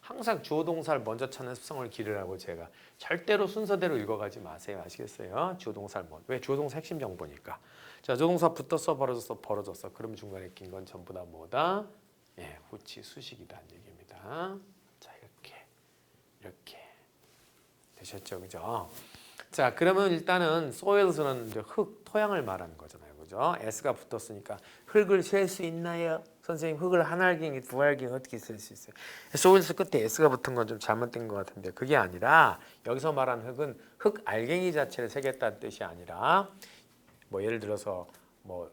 [SPEAKER 1] 항상 주어 동사를 먼저 찾는 습성을 기르라고 제가 절대로 순서대로 읽어가지 마세요. 아시겠어요? 주어 동사를 먼저. 왜? 주어 동사 핵심 정보니까. 자, 주어 동사 붙었어, 벌어졌어. 그럼 중간에 낀 건 전부 다 뭐다? 후치 수식이다는 얘기입니다. 자, 이렇게 되셨죠, 그죠? 자, 그러면 일단은 soils는 이제 흙, 토양을 말하는 거잖아요, 그죠? s가 붙었으니까 흙을 셀 수 있나요? 선생님, 흙을 한 알갱이, 두 알갱이 어떻게 셀 수 있어요? soils 끝에 s가 붙은 건 좀 잘못된 것 같은데 그게 아니라 여기서 말하는 흙은 흙 알갱이 자체를 세겠다는 뜻이 아니라 뭐 예를 들어서 뭐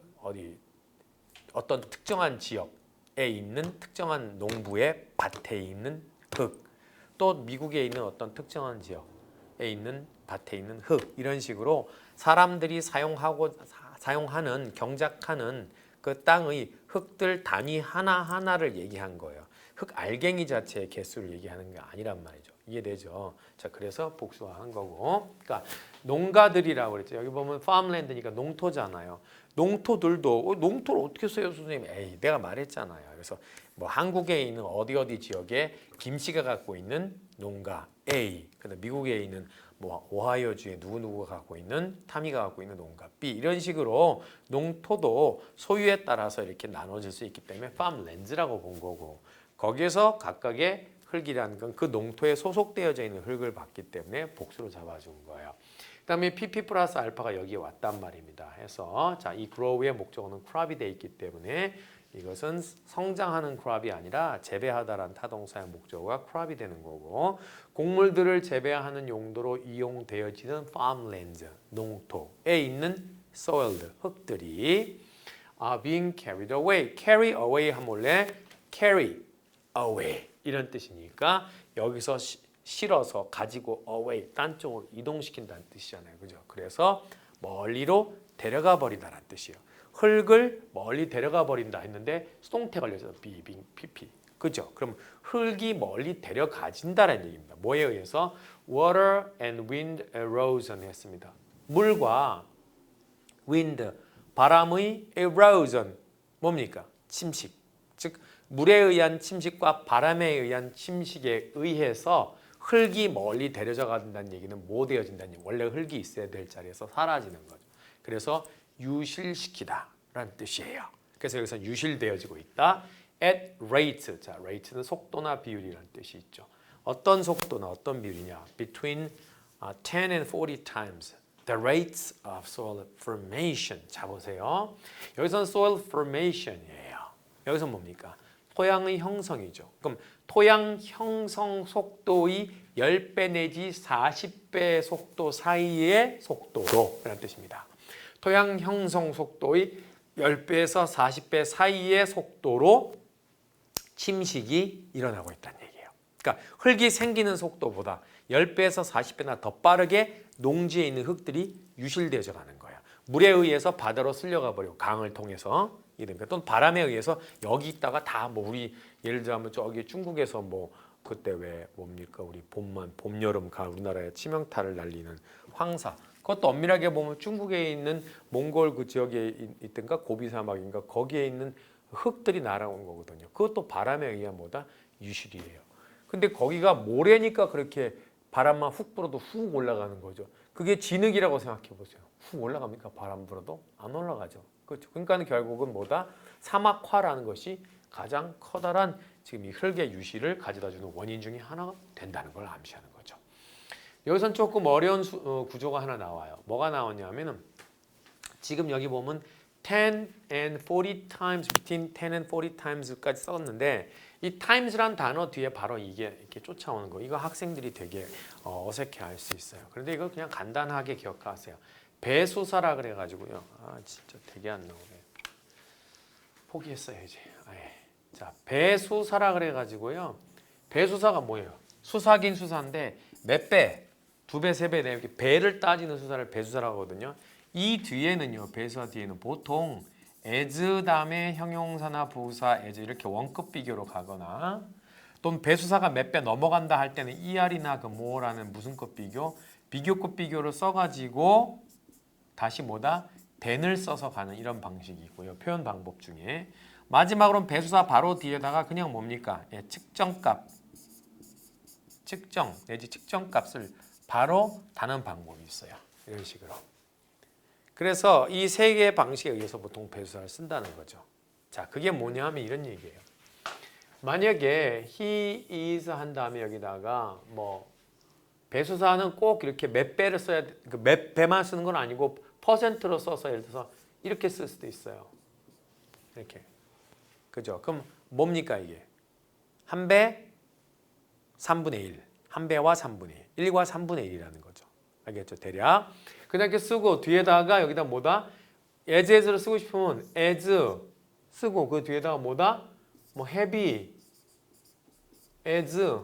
[SPEAKER 1] 어떤 특정한 지역에 있는 특정한 농부의 밭에 있는 흙, 또 미국에 있는 어떤 특정한 지역에 있는 밭에 있는 흙 이런 식으로 사람들이 사용하는 경작하는 그 땅의 흙들 단위 하나하나를 얘기한 거예요. 흙 알갱이 자체의 개수를 얘기하는 게 아니란 말이죠. 이해되죠? 자, 그래서 복수화한 거고. 그러니까 농가들이라고 그랬죠. 여기 보면 farmland니까 농토잖아요. 농토들도 농토를 어떻게 써요, 선생님? 에이, 내가 말했잖아요. 그래서 뭐 한국에 있는 어디 지역에 김씨가 갖고 있는 농가 A, 그다음 미국에 있는 뭐 오하이오주에 누구가 갖고 있는 타미가 갖고 있는 농가 B 이런 식으로 농토도 소유에 따라서 이렇게 나눠질 수 있기 때문에 farmlands라고 본 거고 거기에서 각각의 흙이라는 건 그 농토에 소속되어져 있는 흙을 봤기 때문에 복수로 잡아준 거예요. 그다음에 PP 플러스 알파가 여기에 왔단 말입니다. 해서 자, 이 grow의 목적어는 crop이 돼 있기 때문에 이것은 성장하는 crop이 아니라 재배하다라는 타동사의 목적어가 crop이 되는 거고 곡물들을 재배하는 용도로 이용되어지는 farmlands, 농토에 있는 soil들, 흙들이 are being carried away. carry away 하면 원래 carry away 이런 뜻이니까 여기서 실어서 가지고 away 딴 쪽으로 이동시킨다는 뜻이잖아요. 그죠? 그래서 멀리로 데려가 버린다는 뜻이에요. 흙을 멀리 데려가 버린다 했는데 수동태 걸려서 비빙 pp. 그죠? 그럼 흙이 멀리 데려가진다는 얘기입니다. 뭐에 의해서? Water and wind erosion 했습니다. 물과 wind, 바람의 erosion, 뭡니까? 침식. 즉 물에 의한 침식과 바람에 의한 침식에 의해서 흙이 멀리 데려져 간다는 얘기는 못 되어진다는 얘기. 원래 흙이 있어야 될 자리에서 사라지는 거죠. 그래서 유실시키다 라는 뜻이에요. 그래서 여기서 유실되어지고 있다. At rate. 자, rate는 속도나 비율이라는 뜻이 있죠. 어떤 속도나 어떤 비율이냐? Between 10 and 40 times the rates of soil formation. 자, 보세요. 여기서는 soil formation이에요. 여기서 뭡니까? 토양의 형성이죠. 그럼 토양 형성 속도의 10배 내지 40배 속도 사이의 속도로 라는 뜻입니다. 토양 형성 속도의 10배에서 40배 사이의 속도로 침식이 일어나고 있다는 얘기예요. 그러니까 흙이 생기는 속도보다 10배에서 40배나 더 빠르게 농지에 있는 흙들이 유실되어져 가는 거예요. 물에 의해서 바다로 쓸려가 버리고 강을 통해서 이러니까 또는 바람에 의해서 여기 있다가 다 뭐 우리 예를 들자면 저기 중국에서 뭐 그때 왜 뭡니까 우리 봄 여름 가을 우리나라에 치명타를 날리는 황사 그것도 엄밀하게 보면 중국에 있는 몽골 그 지역에 있던가 고비 사막인가 거기에 있는 흙들이 날아온 거거든요. 그것도 바람에 의한 뭐다 유실이에요. 근데 거기가 모래니까 그렇게 바람만 훅 불어도 훅 올라가는 거죠. 그게 진흙이라고 생각해 보세요. 훅 올라갑니까? 바람 불어도 안 올라가죠. 그렇죠. 그러니까 결국은 뭐다 사막화라는 것이 가장 커다란 지금 이 흙의 유실을 가져다주는 원인 중에 하나가 된다는 걸 암시하는 거죠. 여기선 조금 어려운 구조가 하나 나와요. 뭐가 나오냐면은 지금 여기 보면 10 and 40 times, between 10 and 40 times까지 썼는데 이 times란 단어 뒤에 바로 이게 이렇게 쫓아오는 거. 이거 학생들이 되게 어색해할 수 있어요. 그런데 이거 그냥 간단하게 기억하세요. 배수사라 그래가지고요. 아 진짜 되게 안 나오네. 포기했어요 이제. 자 배수사라 그래가지고요. 배수사가 뭐예요? 수사긴 수사인데 몇 배? 2배, 3배 이렇게 배를 따지는 수사를 배수사라고 하거든요. 이 뒤에는요. 배수사 뒤에는 보통 as 다음에 형용사나 부사 as 이렇게 원급 비교로 가거나 또는 배수사가 몇 배 넘어간다 할 때는 er이나 그 more라는 무슨급 비교, 비교급 비교를 써가지고 다시 뭐다? than을 써서 가는 이런 방식이 있고요. 표현 방법 중에 마지막으로는 배수사 바로 뒤에다가 그냥 뭡니까? 예, 측정값, 측정 내지 측정값을 바로 다는 방법이 있어요. 이런 식으로. 그래서 이 세 개의 방식에 의해서 보통 배수사를 쓴다는 거죠. 자, 그게 뭐냐 하면 이런 얘기예요. 만약에 he is 한 다음에 여기다가 뭐 배수사는 꼭 이렇게 몇 배를 써야 몇 배만 쓰는 건 아니고 퍼센트로 써서 예를 들어서 이렇게 쓸 수도 있어요. 이렇게. 그죠? 그럼 뭡니까 이게? 한 배 3분의 1. 한 배와 3분의 1. 1과 3분의 1이라는 거죠. 알겠죠? 대략. 그냥 이렇게 쓰고 뒤에다가 여기다 뭐다? as를 쓰고 싶으면 as 쓰고 그 뒤에다가 뭐다? 뭐 have, as,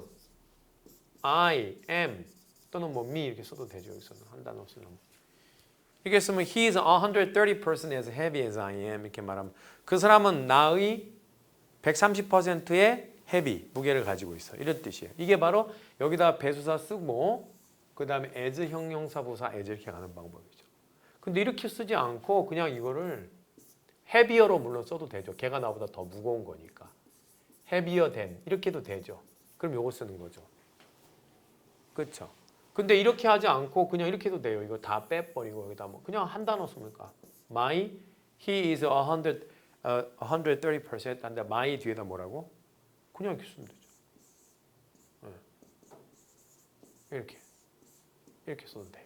[SPEAKER 1] I, am 또는 뭐 me 이렇게 써도 되죠. 여기서는 한 단어 쓰려면. 이렇게 쓰면 he is 130% as heavy as I am 이렇게 말하면 그 사람은 나의 130%의 heavy 무게를 가지고 있어. 이런 뜻이에요. 이게 바로 여기다 배수사 쓰고 그 다음에 as 형용사 부사 as 이렇게 가는 방법이죠. 근데 이렇게 쓰지 않고 그냥 이거를 heavyer로 물론 써도 되죠. 걔가 나보다 더 무거운 거니까. heavier than 이렇게 해도 되죠. 그럼 요거 쓰는 거죠. 그렇죠? 근데 이렇게 하지 않고 그냥 이렇게 해도 돼요. 이거 다 빼버리고 여기다 뭐 그냥 한 단어 씁니까? My, he is 130% 한데 my 뒤에다 뭐라고? 그냥 이렇게 쓰면 되죠. 이렇게 써도 돼요.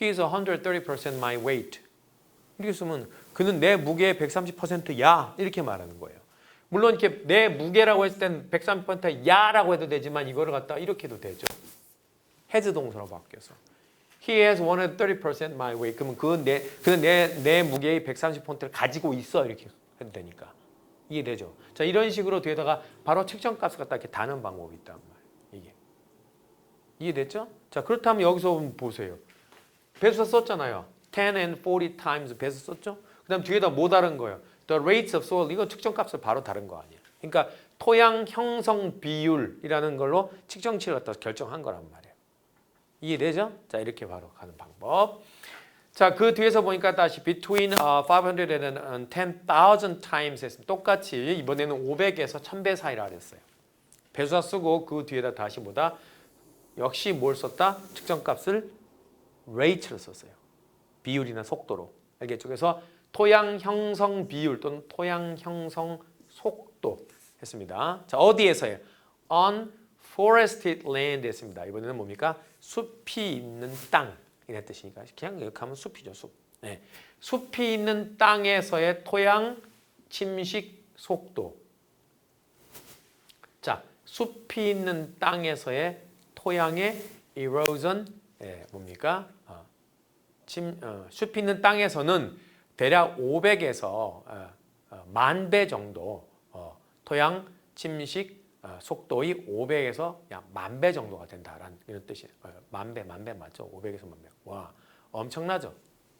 [SPEAKER 1] He is 130% my weight. 이렇게 쓰면 그는 내 무게의 130%야 이렇게 말하는 거예요. 물론 이렇게 내 무게라고 했을 땐 130% 야라고 해도 되지만 이거를 갖다 이렇게 해도 되죠. has 동사로 바뀌어서 He has 130% my weight. 그러면 그는 내 무게의 130%를 가지고 있어 이렇게 해도 되니까 이해되죠? 자 이런 식으로 뒤에다가 바로 측정값을 갖다 이렇게 다는 방법이 있단 말이에요. 이게 이해됐죠? 자, 그렇다면 여기서 보세요. 배수사 썼잖아요. 10 and 40 times 배수 썼죠? 그 다음 뒤에다 뭐 다른 거예요? The rates of soil. 이거 측정값을 바로 다른 거 아니에요. 그러니까 토양 형성 비율이라는 걸로 측정치를 갖다 결정한 거란 말이에요. 이해되죠? 자, 이렇게 바로 가는 방법. 자, 그 뒤에서 보니까 다시 between 500 and 10,000 times 했습니다. 똑같이 이번에는 500에서 1000배 사이라 그랬어요. 배수사 쓰고 그 뒤에다 다시 뭐다? 역시 뭘 썼다? 측정값을 rate를 썼어요. 비율이나 속도로. 알겠죠? 그래서 토양 형성 비율 또는 토양 형성 속도 했습니다. 자, 어디에서요? On forested land 했습니다. 이번에는 뭡니까? 숲이 있는 땅. 이런 뜻이니까 그냥 이렇게 하면 숲이죠, 숲. 네. 숲이 있는 땅에서의 토양 침식 속도. 자, 숲이 있는 땅에서의 토양의 erosion, 뭡니까? 숲이 있는 땅에서는 대략 500에서 10,000배 정도 토양 침식 속도의 500에서 약 10,000배 정도가 된다라는 이런 뜻이에요. 10,000배 맞죠? 500에서 10,000배. 와, 엄청나죠?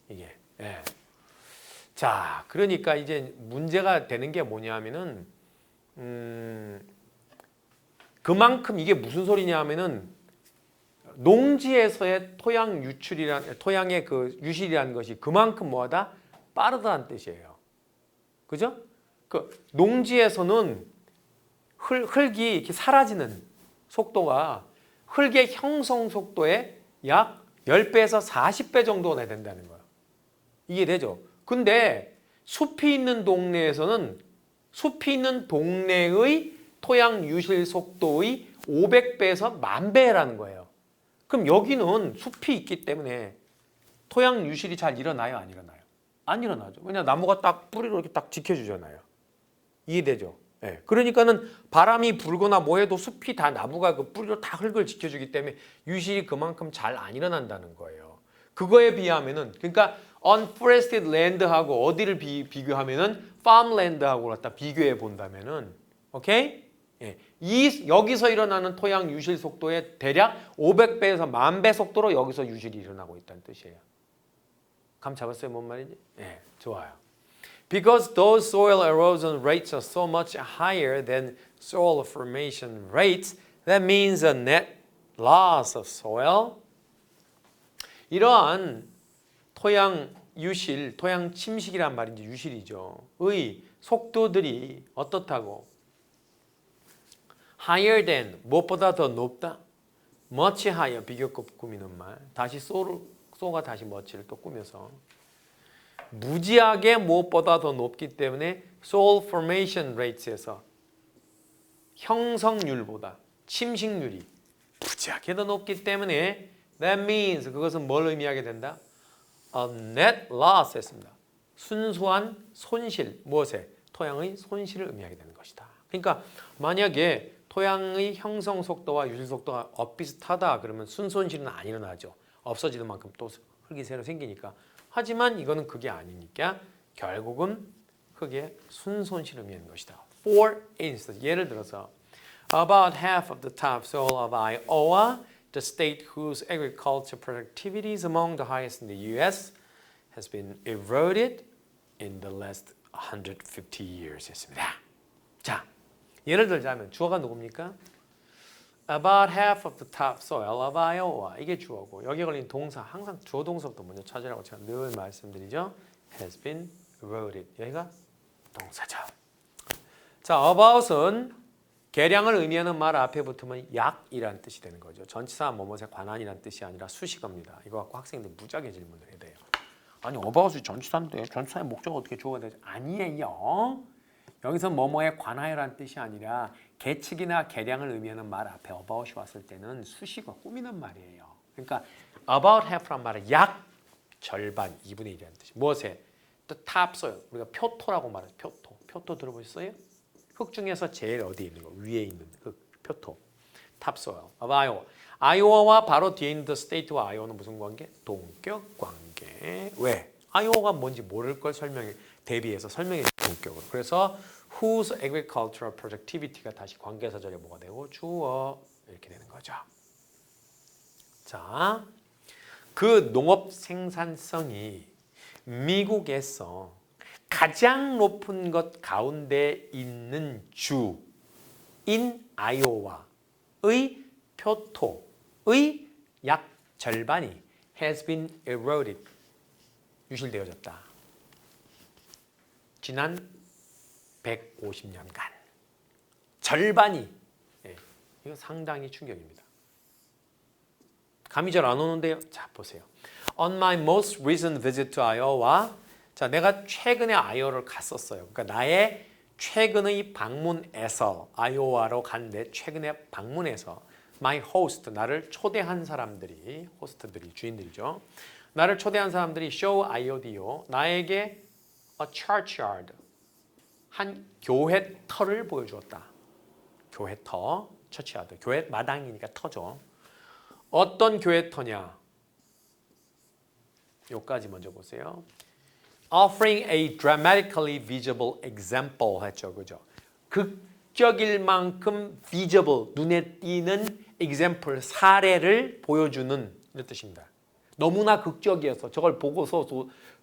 [SPEAKER 1] 이게. 예. 자, 그러니까 이제 문제가 되는 게 뭐냐면은 그만큼 이게 무슨 소리냐면은 농지에서의 토양 유출이란 토양의 그 유실이라는 것이 그만큼 뭐하다 빠르다는 뜻이에요. 그죠? 그 농지에서는 흙이 이렇게 사라지는 속도가 흙의 형성 속도의 약 10배에서 40배 정도가 된다는 거예요. 이해되죠? 근데 숲이 있는 동네에서는 숲이 있는 동네의 토양 유실 속도의 500배에서 10,000배라는 거예요. 그럼 여기는 숲이 있기 때문에 토양 유실이 잘 일어나요? 안 일어나요? 안 일어나죠. 왜냐 나무가 딱 뿌리로 이렇게 딱 지켜주잖아요. 이해되죠? 예. 그러니까는 바람이 불거나 뭐 해도 숲이 다 나무가 그 뿌리로 다 흙을 지켜주기 때문에 유실이 그만큼 잘 안 일어난다는 거예요. 그거에 비하면은 그러니까 unforested land하고 어디를 비교하면은 farmland하고 갖다 비교해 본다면은 오케이? 예. 여기서 일어나는 토양 유실 속도의 대략 500배에서 10,000배 속도로 여기서 유실이 일어나고 있다는 뜻이에요. 감 잡았어요? 뭔 말인지? 예, 좋아요. Because those soil erosion rates are so much higher than soil formation rates, that means a net loss of soil. 이러한 토양 유실, 토양 침식이란 말인지 유실이죠. 의 속도들이 어떻다고? higher than, 무엇보다 더 높다. much higher, 비교급 꾸미는 말. 다시 소가 다시 much를 또 꾸며서 무지하게 무엇보다 더 높기 때문에 soil formation rates에서 형성률보다 침식률이 무지하게 더 높기 때문에 that means 그것은 뭘 의미하게 된다? A net loss 했습니다. 순수한 손실, 무엇에? 토양의 손실을 의미하게 되는 것이다. 그러니까 만약에 토양의 형성 속도와 유실 속도가 엇비슷하다 그러면 순손실은 안 일어나죠. 없어지는 만큼 또 흙이 새로 생기니까. 하지만 이거는 그게 아니니까 결국은 흙의 순손실을 의미하는 것이다. For instance, 예를 들어서 about half of the topsoil of Iowa, the state whose agriculture productivity is among the highest in the U.S., has been eroded in the last 150 years 했습니다. 자, 예를 들자면 주어가 누굽니까? About half of the topsoil of Iowa. 이게 주어고 여기에 걸린 동사 항상 주어 동사부터 먼저 찾으라고 제가 늘 말씀드리죠. Has been eroded. 여기가 동사죠. 자, about은 계량을 의미하는 말 앞에 붙으면 약이란 뜻이 되는 거죠. 전치사 뭐뭐에 관한이란 뜻이 아니라 수식어입니다. 이거 갖고 학생들 무지하게 질문을 해야 돼요. 아니 about이 전치사인데 전치사의 목적어 어떻게 주어가 되죠? 아니에요. 여기서 뭐뭐에 관하여라는 뜻이 아니라 계측이나 계량을 의미하는 말 앞에 about이 왔을 때는 수식어 꾸미는 말이에요. 그러니까 about half란 말은 약 절반 2분의 1이라는 뜻이. 무엇에? The topsoil. 우리가 표토라고 말하죠. 표토 들어보셨어요? 흙 중에서 제일 어디에 있는 거? 위에 있는 흙. 표토. topsoil of Iowa. 아이오와와 바로 뒤에 있는 the state와 아이오와는 무슨 관계? 동격 관계. 왜? 아이오와가 뭔지 모를 걸 대비해서 설명해 동격으로. 그래서 whose agricultural productivity가 다시 관계사절에 뭐가 되고 주어 이렇게 되는 거죠. 자, 그 농업 생산성이 미국에서 가장 높은 것 가운데 있는 주인 아이오와의 표토의 약 절반이 has been eroded, 유실되어졌다. 지난 150년간 절반이. 이거 상당히 충격입니다. 감이 잘 안 오는데요. 자, 보세요. On my most recent visit to Iowa, 자, 내가 최근에 아이오와를 갔었어요. 그러니까 나의 최근의 방문에서 아이오와로 갔는데 최근에 방문해서 my host, 나를 초대한 사람들이, 호스트들이 주인들이죠. 나를 초대한 사람들이 show IODO, 나에게 a churchyard, 한 교회 터를 보여주었다. 교회 터, churchyard, 교회 마당이니까 터죠. 어떤 교회 터냐? 요까지 먼저 보세요. Offering a dramatically visible example 했죠, 그죠? 극적일 만큼 visible, 눈에 띄는 example, 사례를 보여주는 이런 뜻입니다. 너무나 극적이어서 저걸 보고서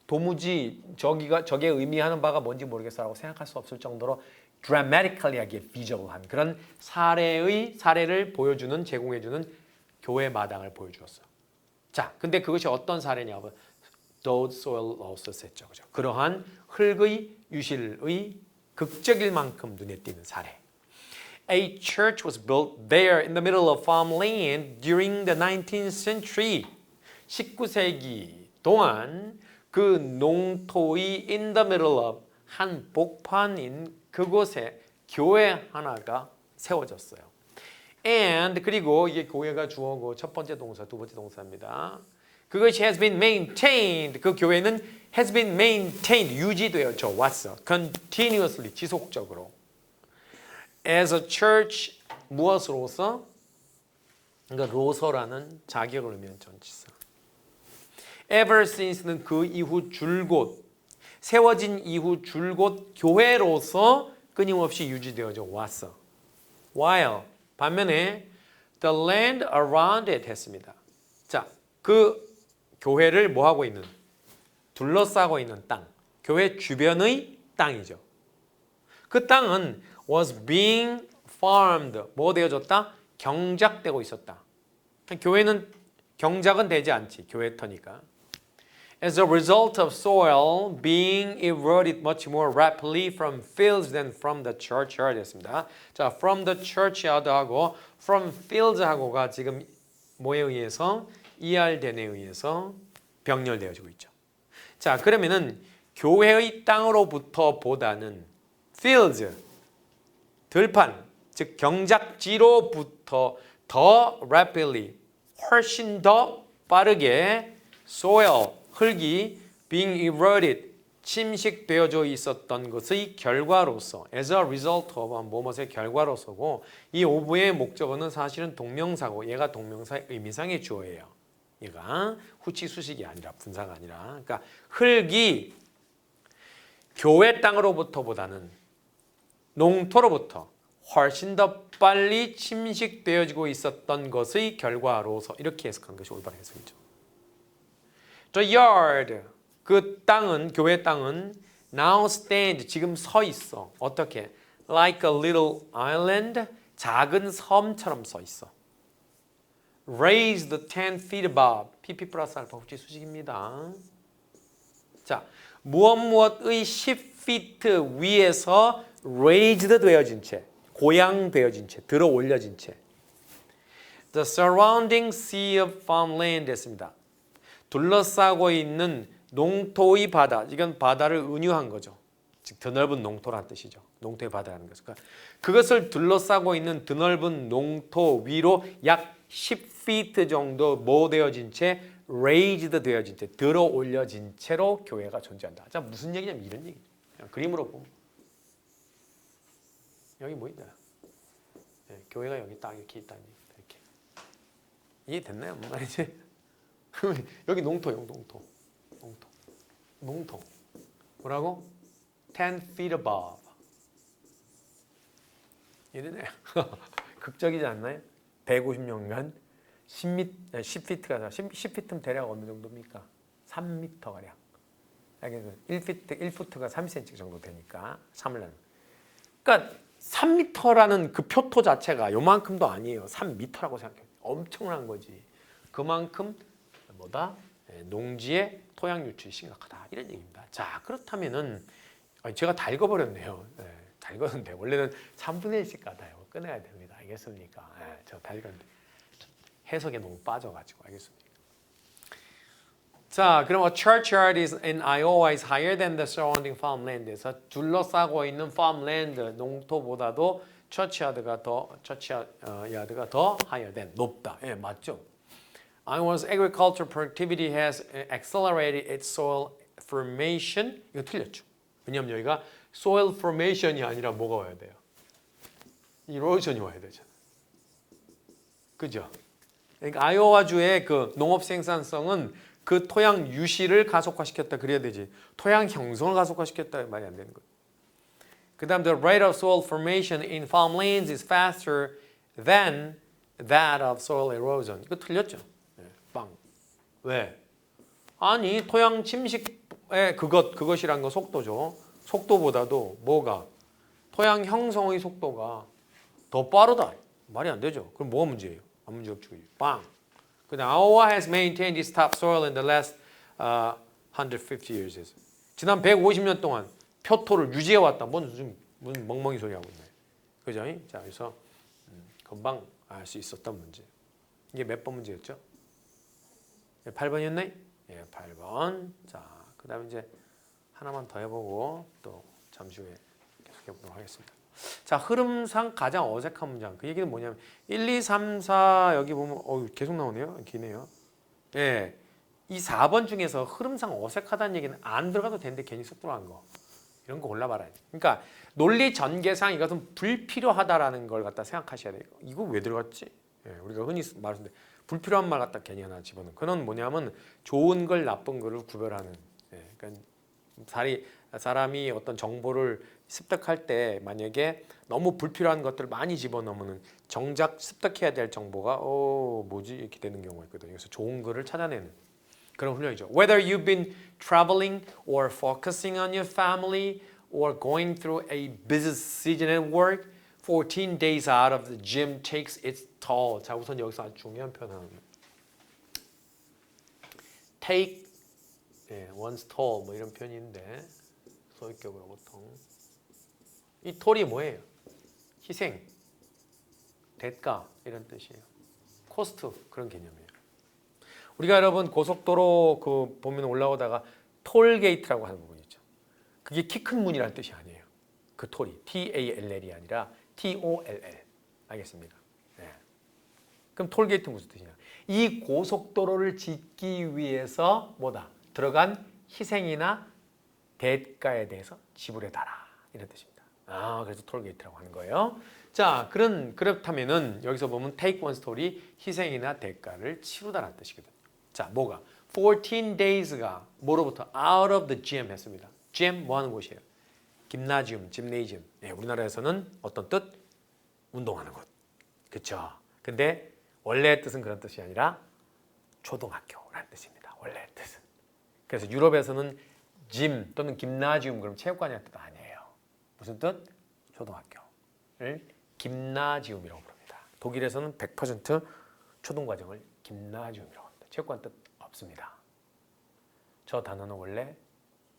[SPEAKER 1] 도무지 저게 의미하는 바가 뭔지 모르겠어라고 생각할 수 없을 정도로 dramatically하게 visible한 그런 사례를 보여주는, 제공해주는 교회 마당을 보여주었어요. 자, 근데 그것이 어떤 사례냐면 those soil losses 했죠, 그죠? 그러한 흙의 유실의 극적일 만큼 눈에 띄는 사례. A church was built there in the middle of farmland during the 19th century. 19세기 동안 그 농토의 in the middle of 한 복판인 그곳에 교회 하나가 세워졌어요. And 그리고 이게 교회가 주어고 첫 번째 동사, 두 번째 동사입니다. 그것이 has been maintained. 그 교회는 has been maintained, 유지되어져 왔어. continuously, 지속적으로. As a church, 무엇으로서? 그러니까 로서라는 자격을 의미하는 전치사. Ever since는 그 이후 줄곧, 세워진 이후 줄곧 교회로서 끊임없이 유지되어져 왔어. While, 반면에 the land around it 했습니다. 자, 그 교회를 뭐하고 있는? 둘러싸고 있는 땅. 교회 주변의 땅이죠. 그 땅은 was being farmed. 뭐 되어졌다? 경작되고 있었다. 교회는 경작은 되지 않지. 교회 터니까. As a result of soil being eroded much more rapidly from fields than from the churchyard 했습니다. 자, from the churchyard 하고 from fields 하고가 지금 뭐에 의해서? ER된에 의해서 병렬되어지고 있죠. 자, 그러면은 교회의 땅으로부터 보다는 fields, 들판, 즉 경작지로부터 더 rapidly, 훨씬 더 빠르게 soil, 흙이 being eroded, 침식되어져 있었던 것의 결과로서 as a result of 뭐뭐의 결과로서고 이 오브의 목적어는 사실은 동명사고 얘가 동명사의 의미상의 주어예요. 얘가 후치 수식이 아니라 분사가 아니라 그러니까 흙이 교회 땅으로부터보다는 농토로부터 훨씬 더 빨리 침식되어지고 있었던 것의 결과로서 이렇게 해석한 것이 올바른 해석이죠. The yard, 그 땅은 교회 땅은 now stand, 지금 서 있어. 어떻게? Like a little island, 작은 섬처럼 서 있어. Raised 10 feet above, pp 플러스 알파 후치 수식입니다. 자, 무엇의 10 feet 위에서 raised 되어진 채, 고양되어진 채, 들어 올려진 채. The surrounding sea of farmland 했습니다. 둘러싸고 있는 농토의 바다, 이건 바다를 은유한 거죠. 즉 드넓은 농토라는 뜻이죠. 농토의 바다라는 것은. 그것을 둘러싸고 있는 드넓은 농토 위로 약 10feet 정도 뭐 되어진 채, raised 되어진 채, 들어 올려진 채로 교회가 존재한다. 자, 무슨 얘기냐면 이런 얘기죠. 그냥 그림으로 보면 여기 뭐 있다. 네, 교회가 여기 딱 이렇게 있다니 이렇게 이해됐나요? 뭔 말이지? 여기 농토요, 농토. 뭐라고? 10 feet above. 이해되나요? 극적이지 않나요? 150년간 10피트가 10피트면 대략 어느 정도입니까? 3m 가량. 그래서 1푸트가 3cm 정도 되니까 3을 나누면. 그러니까 3m라는 그 표토 자체가 요만큼도 아니에요. 3m라고 생각해요. 엄청난 거지. 그만큼 뭐다? 농지의 토양 유출이 심각하다. 이런 얘기입니다. 자, 그렇다면은 제가 다 읽어버렸네요. 다 읽었는데 원래는 3분의 1씩 가다요. 끊어야 됩니다. 알겠습니까? 제가 다 읽었는데 해석에 너무 빠져가지고 알겠습니까? 자, 그럼 a churchyard is in Iowa is higher than the surrounding farmland에서 둘러싸고 있는 farmland 농토보다도 churchyard가 더 higher than 높다. 예, 맞죠? Iowa's agricultural productivity has accelerated its soil formation. 이거 틀렸죠. 왜냐면 여기가 soil formation이 아니라 뭐가 와야 돼요? erosion이 와야 되잖아. 그죠? 그러니까 아이오와주의 그 농업 생산성은 그 토양 유실을 가속화시켰다 그래야 되지. 토양 형성을 가속화시켰다 말이 안 되는 거예요. 그다음 the rate of soil formation in farmlands is faster than that of soil erosion. 이거 틀렸죠? 빵. 왜? 아니 토양 침식의 그것이란 거 속도죠. 속도보다도 뭐가? 토양 형성의 속도가 더 빠르다. 말이 안 되죠. 그럼 뭐가 문제예요? 아무 문제 없죠. 빵. 그다음 Iowa has maintained its topsoil in the last 150 years. 지난 150년 동안 표토를 유지해 왔다. 무슨 멍멍이 소리 하고 있네. 그죠? 자, 그래서 금방 알 수 있었던 문제. 이게 몇 번 문제였죠? 8번이었네? 예, 8번. 자, 그다음에 이제 하나만 더 해보고 또 잠시 후에 계속 해보도록 하겠습니다. 자, 흐름상 가장 어색한 문장. 그 얘기는 뭐냐면 1, 2, 3, 4 여기 보면 계속 나오네요. 기네요. 예, 이 4번 중에서 흐름상 어색하다는 얘기는 안 들어가도 되는데 괜히 쏙 들어간 거. 이런 거 골라봐라. 그러니까 논리 전개상 이것은 불필요하다라는 걸 갖다 생각하셔야 돼요. 이거 왜 들어갔지? 예, 우리가 흔히 말하는데 불필요한 말 갖다 괜히 하나 집어넣는. 그건 뭐냐면 좋은 걸 나쁜 거를 구별하는. 예, 그러니까 사람이 어떤 정보를 습득할 때 만약에 너무 불필요한 것들을 많이 집어넣으면 정작 습득해야 될 정보가 뭐지 이렇게 되는 경우가 있거든요. 그래서 좋은 거를 찾아내는 그런 훈련이죠. Whether you've been traveling or focusing on your family or going through a busy season at work, 14 days out of the gym takes its toll. 자, 우선 여기서 아주 중요한 표현 하나. take one's toll 뭐 이런 표현인데 소유격으로 보통 이 톨이 뭐예요? 희생, 대가 이런 뜻이에요. 코스트 그런 개념이에요. 우리가 여러분 고속도로 그 보면 올라오다가 톨게이트라고 하는 부분 있죠. 그게 키 큰 문이라는 뜻이 아니에요. 그 톨이 TALL이 아니라 TOLL. 알겠습니까? 네. 그럼 톨게이트 무슨 뜻이냐? 이 고속도로를 짓기 위해서 뭐다? 들어간 희생이나 대가에 대해서 지불해달라. 이런 뜻입니다. 그래서 톨게이트라고 하는 거예요. 자, 그렇다면은 여기서 보면 take one story, 희생이나 대가를 치르다라는 뜻이거든요. 자, 뭐가? 14 days가 뭐로부터? out of the gym 했습니다. gym 뭐 하는 곳이에요? 김나지움, 짐네이즘. 네, 우리나라에서는 어떤 뜻? 운동하는 곳. 그렇죠? 근데 원래의 뜻은 그런 뜻이 아니라 초등학교라는 뜻입니다. 원래의 뜻은. 그래서 유럽에서는 짐 또는 김나지움 그럼 체육관이라는 뜻 아니에요. 무슨 뜻? 초등학교를 김나지움이라고 부릅니다. 독일에서는 100% 초등과정을 김나지움이라고 합니다. 체육관 뜻 없습니다. 저 단어는 원래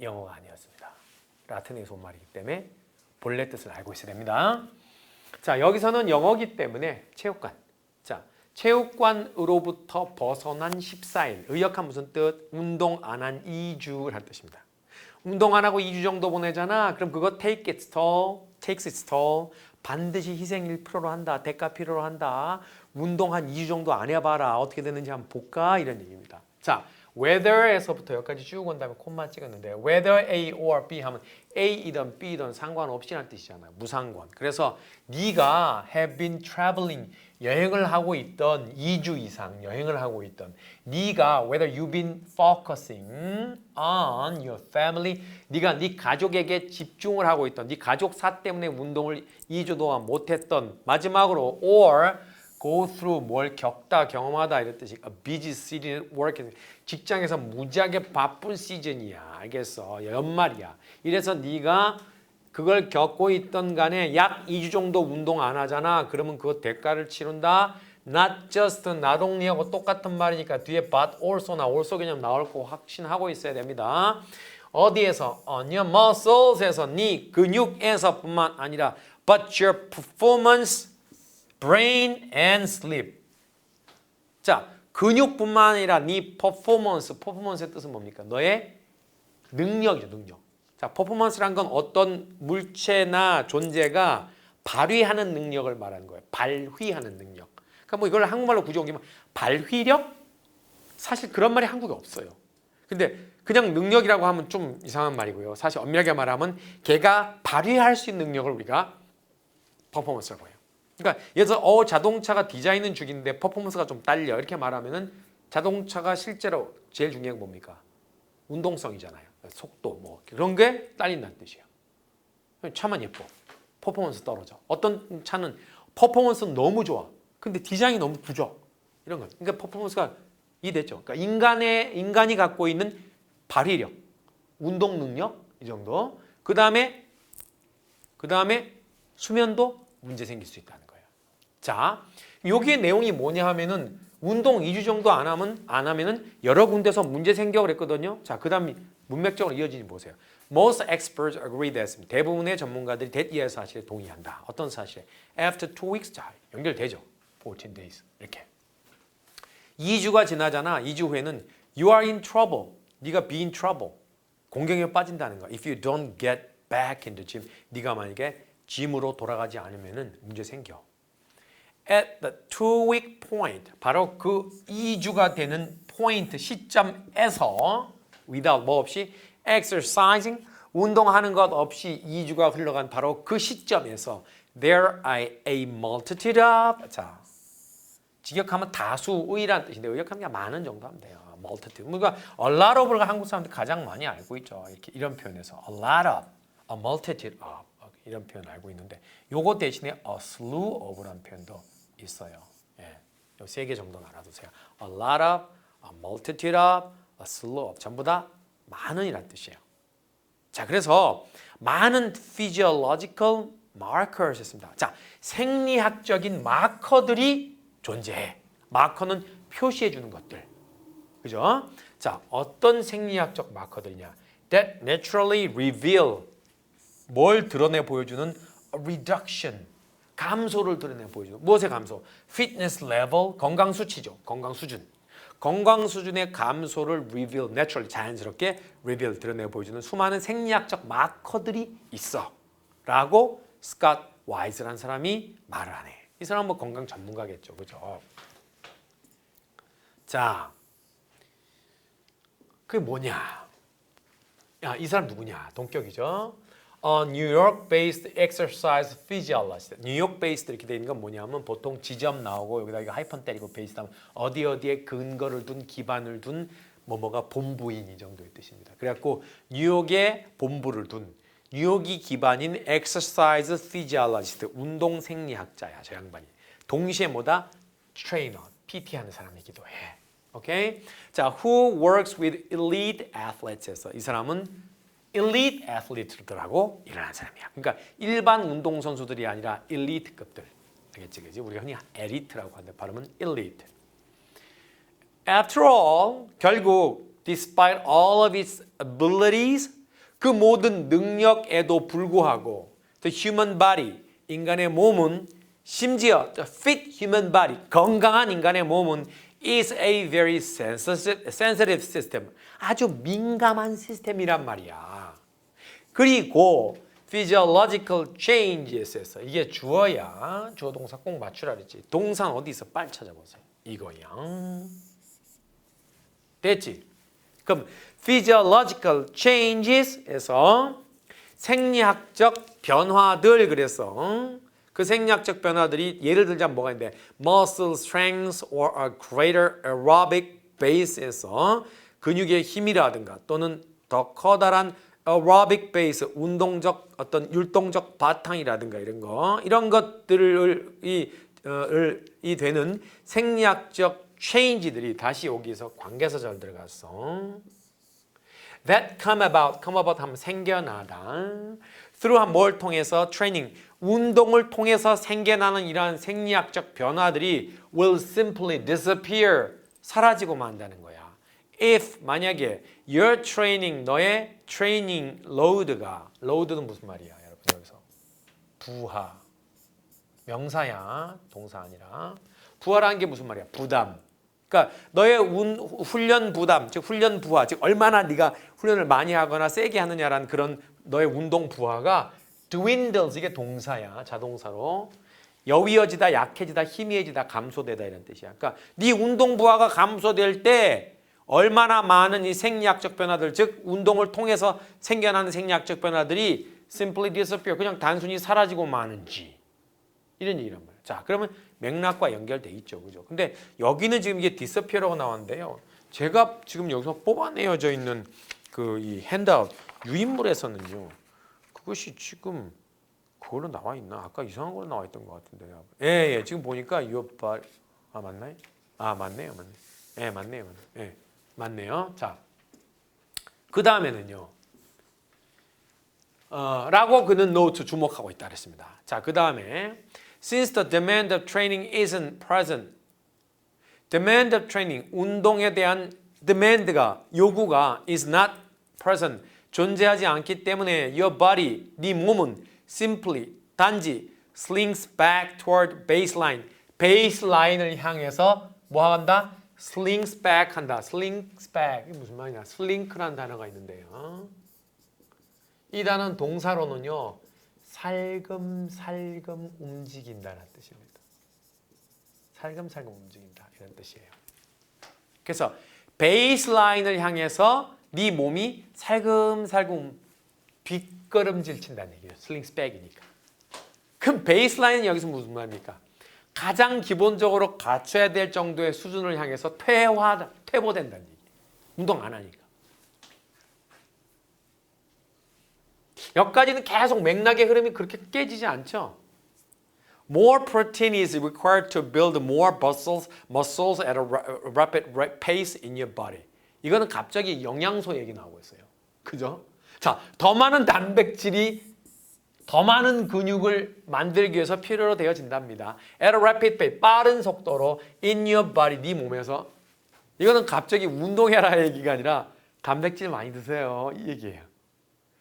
[SPEAKER 1] 영어가 아니었습니다. 라틴에서 온 말이기 때문에 본래 뜻을 알고 있어야 됩니다. 자, 여기서는 영어기 때문에 체육관. 자, 체육관으로부터 벗어난 14일. 의역한 무슨 뜻? 운동 안 한 2주를 뜻입니다. 운동 안 하고 2주 정도 보내잖아. 그럼 그거 takes its toll. 반드시 희생 1%로 한다. 대가 필요로 한다. 운동 한 2주 정도 안 해봐라. 어떻게 되는지 한번 볼까? 이런 얘기입니다. 자, whether에서부터 여기까지 쭉 온 다음에 콤마 찍었는데 whether A or B 하면 A이든 B이든 상관없이라는 뜻이잖아요. 무상관. 그래서 네가 have been traveling 여행을 하고 있던 2주 이상 여행을 하고 있던 네가 whether you've been focusing on your family 네가 네 가족에게 집중을 하고 있던 네 가족사 때문에 운동을 2주 동안 못했던 마지막으로 or go through 뭘 겪다 경험하다 이런 뜻이 a busy season work 직장에서 무지하게 바쁜 시즌이야. 알겠어? 연말이야. 이래서 네가 그걸 겪고 있던 간에 약 2주 정도 운동 안 하잖아. 그러면 그 대가를 치른다. Not just not only하고 똑같은 말이니까 뒤에 but also나 also 개념 나올 거 확신하고 있어야 됩니다. 어디에서? On your muscles에서 네 근육에서뿐만 아니라 but your performance, brain and sleep. 자, 근육뿐만 아니라 네 퍼포먼스의 뜻은 뭡니까? 너의 능력이죠, 능력. 자, 퍼포먼스란 건 어떤 물체나 존재가 발휘하는 능력을 말하는 거예요. 발휘하는 능력. 그러니까 뭐 이걸 한국말로 굳이 옮기면 발휘력? 사실 그런 말이 한국에 없어요. 근데 그냥 능력이라고 하면 좀 이상한 말이고요. 사실 엄밀하게 말하면 걔가 발휘할 수 있는 능력을 우리가 퍼포먼스라고 해요. 그러니까 예를 들어서 자동차가 디자인은 죽인데 퍼포먼스가 좀 딸려 이렇게 말하면은 자동차가 실제로 제일 중요한 게 뭡니까? 운동성이잖아요. 속도 뭐 그런 게 딸린다는 뜻이에요. 차만 예뻐. 퍼포먼스 떨어져. 어떤 차는 퍼포먼스는 너무 좋아. 근데 디자인이 너무 부져. 이런 거. 그러니까 퍼포먼스가 이됐죠. 그러니까 인간이 갖고 있는 발휘력, 운동 능력 이 정도. 그다음에 수면도 문제 생길 수 있다는 거예요. 자, 여기에 내용이 뭐냐 하면은 운동 2주 정도 안 하면은 여러 군데서 문제 생겨 그랬거든요. 자, 그다음에 문맥적으로 이어지니 보세요. Most experts agree that 대부분의 전문가들이 이 사실에 동의한다. 어떤 사실에? After 2 weeks, 자, 연결되죠. 14 days 이렇게. 2주가 지나잖아. 2주 후에는 you are in trouble. 네가 be in trouble. 공경에 빠진다는 거야. If you don't get back in the gym. 네가 만약에 짐으로 돌아가지 않으면은 문제 생겨. At the 2-week point. 바로 그 2주가 되는 포인트 시점에서 without 뭐 없이 exercising 운동하는 것 없이 2주가 흘러간 바로 그 시점에서 there are a multitude of 자 직역하면 다수의란 뜻인데 의역하면 그냥 많은 정도 하면 돼요. multitude. 그러니까 a lot of를 한국 사람들이 가장 많이 알고 있죠. 이렇게 이런 표현에서 a lot of, a multitude of 이런 표현 알고 있는데 요거 대신에 a slew of라는 표현도 있어요. 예, 요 세 개 정도는 알아두세요. a lot of, a multitude of, a slew of 전부 다 많은이란 뜻이에요. 자, 그래서 많은 physiological markers 했습니다. 자, 생리학적인 마커들이 존재해. 마커는 표시해 주는 것들. 그죠? 자, 어떤 생리학적 마커들이냐? That naturally reveal 뭘 드러내 보여주는 a reduction 감소를 드러내 보여주는 무엇의 감소? Fitness level 건강 수치죠. 건강 수준. 건강 수준의 감소를 reveal naturally 자연스럽게 reveal 드러내 보여주는 수많은 생리학적 마커들이 있어라고 스캇 와이즈라는 사람이 말을 하네. 이 사람은 뭐 건강 전문가겠죠. 그죠? 자, 그게 뭐냐? 야, 이 사람 누구냐? 동격이죠. New York-based exercise physiologist. 뉴욕 베이스드 이렇게 돼 있는 건 뭐냐면 보통 지점 나오고 여기다 이거 하이펀 때리고 베이스 하면 어디에 근거를 둔 기반을 둔 뭐뭐가 본부인 이 정도의 뜻입니다. 그래갖고 뉴욕에 본부를 둔 뉴욕이 기반인 exercise physiologist 운동 생리학자야 저 양반이. 동시에 뭐다? 트레이너, PT 하는 사람이기도 해. 오케이? 자, who works with elite athletes에서 이 사람은 elite athlete들하고 일어난 사람이야. 그러니까 일반 운동 선수들이 아니라 elite급들. 알겠지, 그지? 우리가 흔히 elite라고 하는데 발음은 elite. After all, 결국 despite all of its abilities, 그 모든 능력에도 불구하고 the human body, 인간의 몸은 심지어 the fit human body, 건강한 인간의 몸은 is a very sensitive system. 아주 민감한 시스템이란 말이야. 그리고 physiological changes에서 이게 주어야. 주어 동사 꼭 맞추라 그랬지. 동사는 어디 있어? 빨리 찾아보세요. 이거야. 됐지? 그럼 physiological changes에서 생리학적 변화들 그래서 그 생리학적 변화들이 예를 들자면 뭐가 있는데 muscle strength or a greater aerobic base에서 근육의 힘이라든가 또는 더 커다란 aerobic base 운동적 어떤 율동적 바탕이라든가 이런 것들이 이 되는 생리학적 change들이 다시 여기서 관계사 절 들어갔어. That come about 하면 생겨나다. through 뭘 통해서 트레이닝, 운동을 통해서 생겨나는 이러한 생리학적 변화들이 will simply disappear, 사라지고 만다는 거야. If 만약에 your training, 너의 트레이닝 load가, load는 무슨 말이야, 여러분 여기서 부하, 명사야, 동사 아니라 부하라는 게 무슨 말이야, 부담. 그러니까 너의 훈련 부담, 즉 훈련 부하, 즉 얼마나 네가 훈련을 많이 하거나 세게 하느냐라는 그런 너의 운동 부하가 dwindles, 이게 동사야, 자동사로 여위어지다, 약해지다, 희미해지다, 감소되다 이런 뜻이야. 그러니까 네 운동 부하가 감소될 때 얼마나 많은 이 생리학적 변화들, 즉 운동을 통해서 생겨나는 생리학적 변화들이 simply disappear, 그냥 단순히 사라지고 마는지, 이런 얘기란 말이야. 자, 그러면 맥락과 연결돼 있죠, 그죠? 근데 여기는 지금 이게 disappear라고 나왔는데요. 제가 지금 여기서 뽑아내어져 있는 그 이 핸드아웃 유인물에서는요, 그것이 지금 그걸로 나와 있나? 아까 이상한 걸로 나와 있던 것 같은데요. 예, 지금 보니까 your body, 맞나요? 맞네요. 예, 맞네요. 예, 맞네요. 자, 그 다음에는요. 라고 그는 노트 주목하고 있다 그랬습니다. 자, 그 다음에 since the demand of training isn't present, demand of training, 운동에 대한 demand가, 요구가 is not present, 존재하지 않기 때문에 your body, 네 몸은 simply, 단지 slings back toward baseline, baseline을 향해서 뭐 한다? slings back 한다. slings back, 이게 무슨 말이냐? slink라는 단어가 있는데요. 이 단어는 동사로는요, 살금살금 움직인다는 뜻입니다. 살금살금 움직인다 이런 뜻이에요. 그래서 베이스라인을 향해서 네 몸이 살금살금 뒷걸음질 친다는 얘기예요. 슬링스 백이니까. 그럼 베이스라인은 여기서 무슨 말입니까? 가장 기본적으로 갖춰야 될 정도의 수준을 향해서 퇴보된다는 얘기예요. 운동 안 하니까. 여기까지는 계속 맥락의 흐름이 그렇게 깨지지 않죠. More protein is required to build more muscles at a rapid pace in your body. 이거는 갑자기 영양소 얘기 나오고 있어요. 그죠? 자, 더 많은 단백질이 더 많은 근육을 만들기 위해서 필요로 되어진답니다. At a rapid pace, 빠른 속도로 in your body, 네 몸에서. 이거는 갑자기 운동해라 얘기가 아니라 단백질 많이 드세요 이 얘기예요.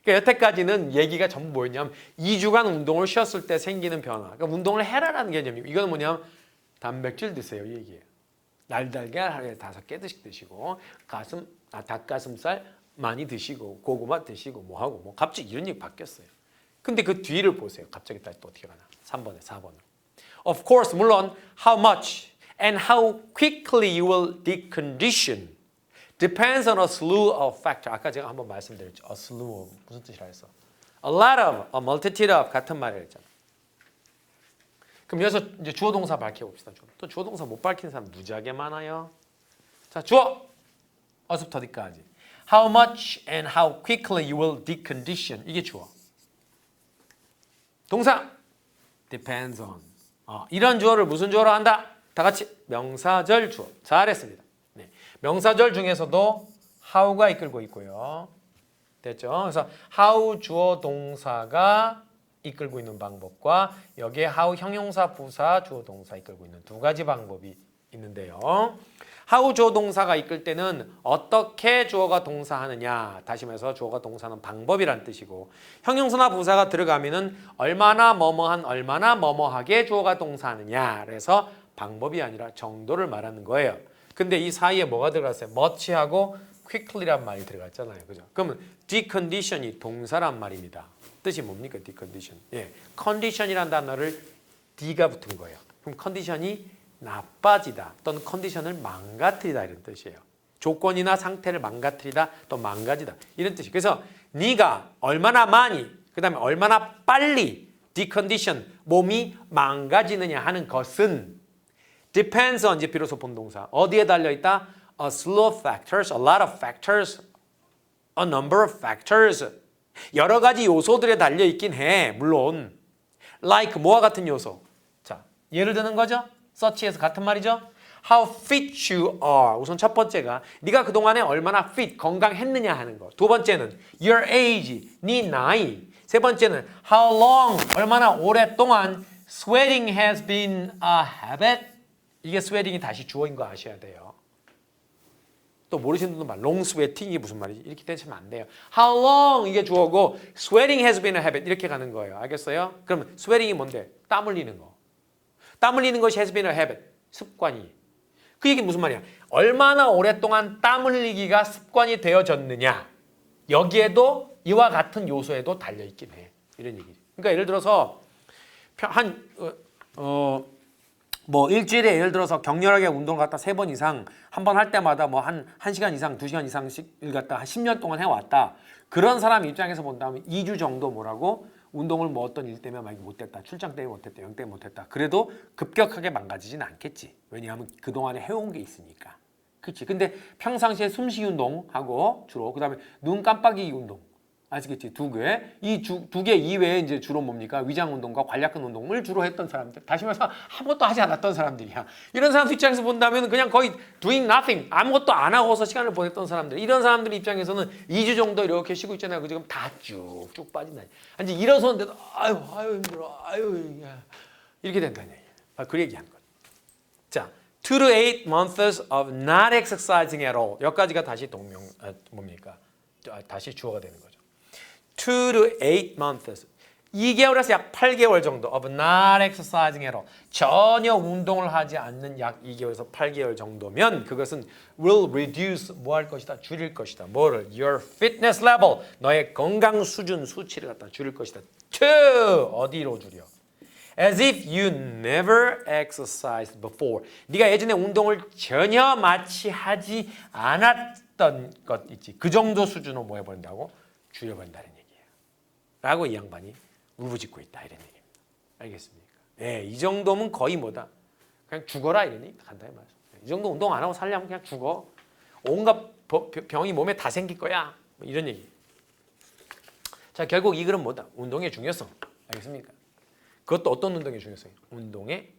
[SPEAKER 1] 그러니까 여태까지는 얘기가 전부 뭐였냐면 2주간 운동을 쉬었을 때 생기는 변화. 그러니까 운동을 해라라는 개념이고, 이거는 뭐냐면 단백질 드세요 이 얘기예요. 날달걀 하루에 5개 드시고, 닭가슴살 많이 드시고, 고구마 드시고, 뭐하고 뭐 갑자기 이런 얘기 바뀌었어요. 근데 그 뒤를 보세요. 갑자기 다시 또 어떻게 가나. 3번에 4번으로. Of course, 물론 how much and how quickly you will decondition depends on a slew of factors. 아까 제가 한번 말씀드렸죠. A slew of 무슨 뜻이라 했어? A lot of, a multitude of 같은 말을 했잖아. 그럼 여기서 이제 주어 동사 밝혀봅시다. 또 주어 동사 못 밝히는 사람 무지하게 많아요. 자, 주어 어서부터 어디까지? How much and how quickly you will decondition. 이게 주어. 동사 depends on. 이런 주어를 무슨 주어로 한다? 다 같이 명사절 주어. 잘했습니다. 네. 명사절 중에서도 how가 이끌고 있고요. 됐죠? 그래서 how 주어 동사가 이끌고 있는 방법과 여기에 how 형용사 부사 주어 동사 이끌고 있는 두 가지 방법이 있는데요. how 주어 동사가 이끌 때는 어떻게 주어가 동사하느냐, 다시 말해서 주어가 동사는 방법이란 뜻이고, 형용사나 부사가 들어가면은 얼마나 뭐뭐한 얼마나 뭐뭐하게 주어가 동사하느냐, 그래서 방법이 아니라 정도를 말하는 거예요. 근데 이 사이에 뭐가 들어갔어요? much하고 quickly란 말이 들어갔잖아요. 그죠? 그러면 decondition이 동사란 말입니다. 뜻이 뭡니까? decondition. 예, condition이란 단어를 d가 붙은 거예요. 그럼 컨디션이 나빠지다 또는 컨디션을 망가뜨리다 이런 뜻이에요. 조건이나 상태를 망가뜨리다 또 망가지다 이런 뜻이에요. 그래서 네가 얼마나 많이 그 다음에 얼마나 빨리 decondition 몸이 망가지느냐 하는 것은 depends on, 이제 비로소 본동사 어디에 달려있다? A slew of factors, a lot of factors, a number of factors, 여러 가지 요소들에 달려있긴 해. 물론 like 뭐와 같은 요소? 자, 예를 드는 거죠. such에서 같은 말이죠. How fit you are. 우선 첫 번째가 네가 그동안에 얼마나 fit, 건강했느냐 하는 거. 두 번째는 your age, 네 나이. 세 번째는 how long, 얼마나 오랫동안 sweating has been a habit. 이게 sweating이 다시 주어인 거 아셔야 돼요. 또 모르시는 분도 말 long sweating 이게 무슨 말이지? 이렇게 되시면 안 돼요. How long 이게 주어고 sweating has been a habit 이렇게 가는 거예요. 알겠어요? 그럼 sweating이 뭔데? 땀 흘리는 거. 땀 흘리는 것이 has been a habit. 습관이. 그 얘기는 무슨 말이야? 얼마나 오랫동안 땀 흘리기가 습관이 되어졌느냐. 여기에도 이와 같은 요소에도 달려있긴 해. 이런 얘기지. 그러니까 예를 들어서 뭐 일주일에 예를 들어서 격렬하게 운동을 갖다 3번 이상 한 번 할 때마다 뭐 한 1시간 이상 2시간 이상씩을 갖다 한 10년 동안 해왔다. 그런 사람 입장에서 본다면 2주 정도 뭐라고 운동을 뭐 어떤 일 때문에 만약에 못했다. 출장 때문에 못했다. 영 때문에 못했다. 그래도 급격하게 망가지진 않겠지. 왜냐하면 그동안에 해온 게 있으니까. 그렇지. 근데 평상시에 숨쉬기 운동하고 주로 그다음에 눈 깜빡이기 운동. 아시겠지? 두 개. 이 두 개 이외에 이제 주로 뭡니까? 위장 운동과 관략근 운동을 주로 했던 사람들. 다시 말해서 아무것도 하지 않았던 사람들이야. 이런 사람들 입장에서 본다면 그냥 거의 doing nothing. 아무것도 안 하고서 시간을 보냈던 사람들. 이런 사람들 입장에서는 2주 정도 이렇게 쉬고 있잖아요. 그 지금 다 쭉쭉 빠진다. 이제 일어서는데도 아유 힘들어. 아유 이렇게 된다는 얘기야. 그 얘기한 거. 자, 2 to 8 months of not exercising at all. 여기까지가 다시 뭡니까? 다시 주어가 되는 거죠. 2 to 8 months. 2개월에서 약 8개월 정도 of not exercising at all. 전혀 운동을 하지 않는 약 2개월에서 8개월 정도면 그것은 will reduce 뭐 할 것이다? 줄일 것이다. 뭐를? Your fitness level. 너의 건강 수준 수치를 갖다 줄일 것이다. to 어디로 줄여? As if you never exercised before. 네가 예전에 운동을 전혀 마치 하지 않았던 것 있지. 그 정도 수준으로 뭐 해버린다고? 줄여버린다는 얘기예요. 라고 이 양반이 울부짖고 있다 이런 얘기입니다. 알겠습니까? 예, 이 정도면 거의 뭐다? 그냥 죽어라 이런 얘기 간단히 말해서. 이 정도 운동 안 하고 살려면 그냥 죽어. 온갖 병이 몸에 다 생길 거야. 뭐 이런 얘기. 자, 결국 이 글은 뭐다? 운동의 중요성. 알겠습니까? 그것도 어떤 운동의 중요성이에요? 운동의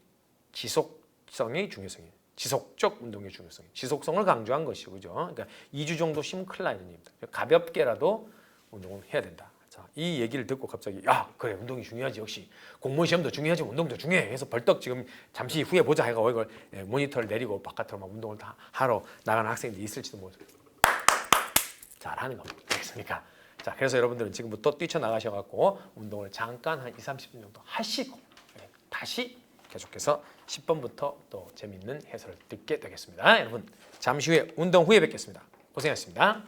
[SPEAKER 1] 지속성의 중요성이에요. 지속적 운동의 중요성. 지속성을 강조한 것이죠. 그죠? 그러니까 2주 정도 쉬면 큰일 나는 얘기입니다. 가볍게라도 운동을 해야 된다. 자, 이 얘기를 듣고 갑자기 그래 운동이 중요하지. 역시 공무원 시험도 중요하지 운동도 중요해. 그래서 벌떡 지금 잠시 후에 보자 해가 이걸 모니터를 내리고 바깥으로 막 운동을 다 하러 나가는 학생들이 있을지도 모르죠. 잘하는 겁니다. 알겠습니까? 자, 그래서 여러분들은 지금부터 뛰쳐나가셔갖고 운동을 잠깐 한 2, 30분 정도 하시고 다시 계속해서 10번부터 또 재미있는 해설을 듣게 되겠습니다. 여러분 잠시 후에 운동 후에 뵙겠습니다. 고생하셨습니다.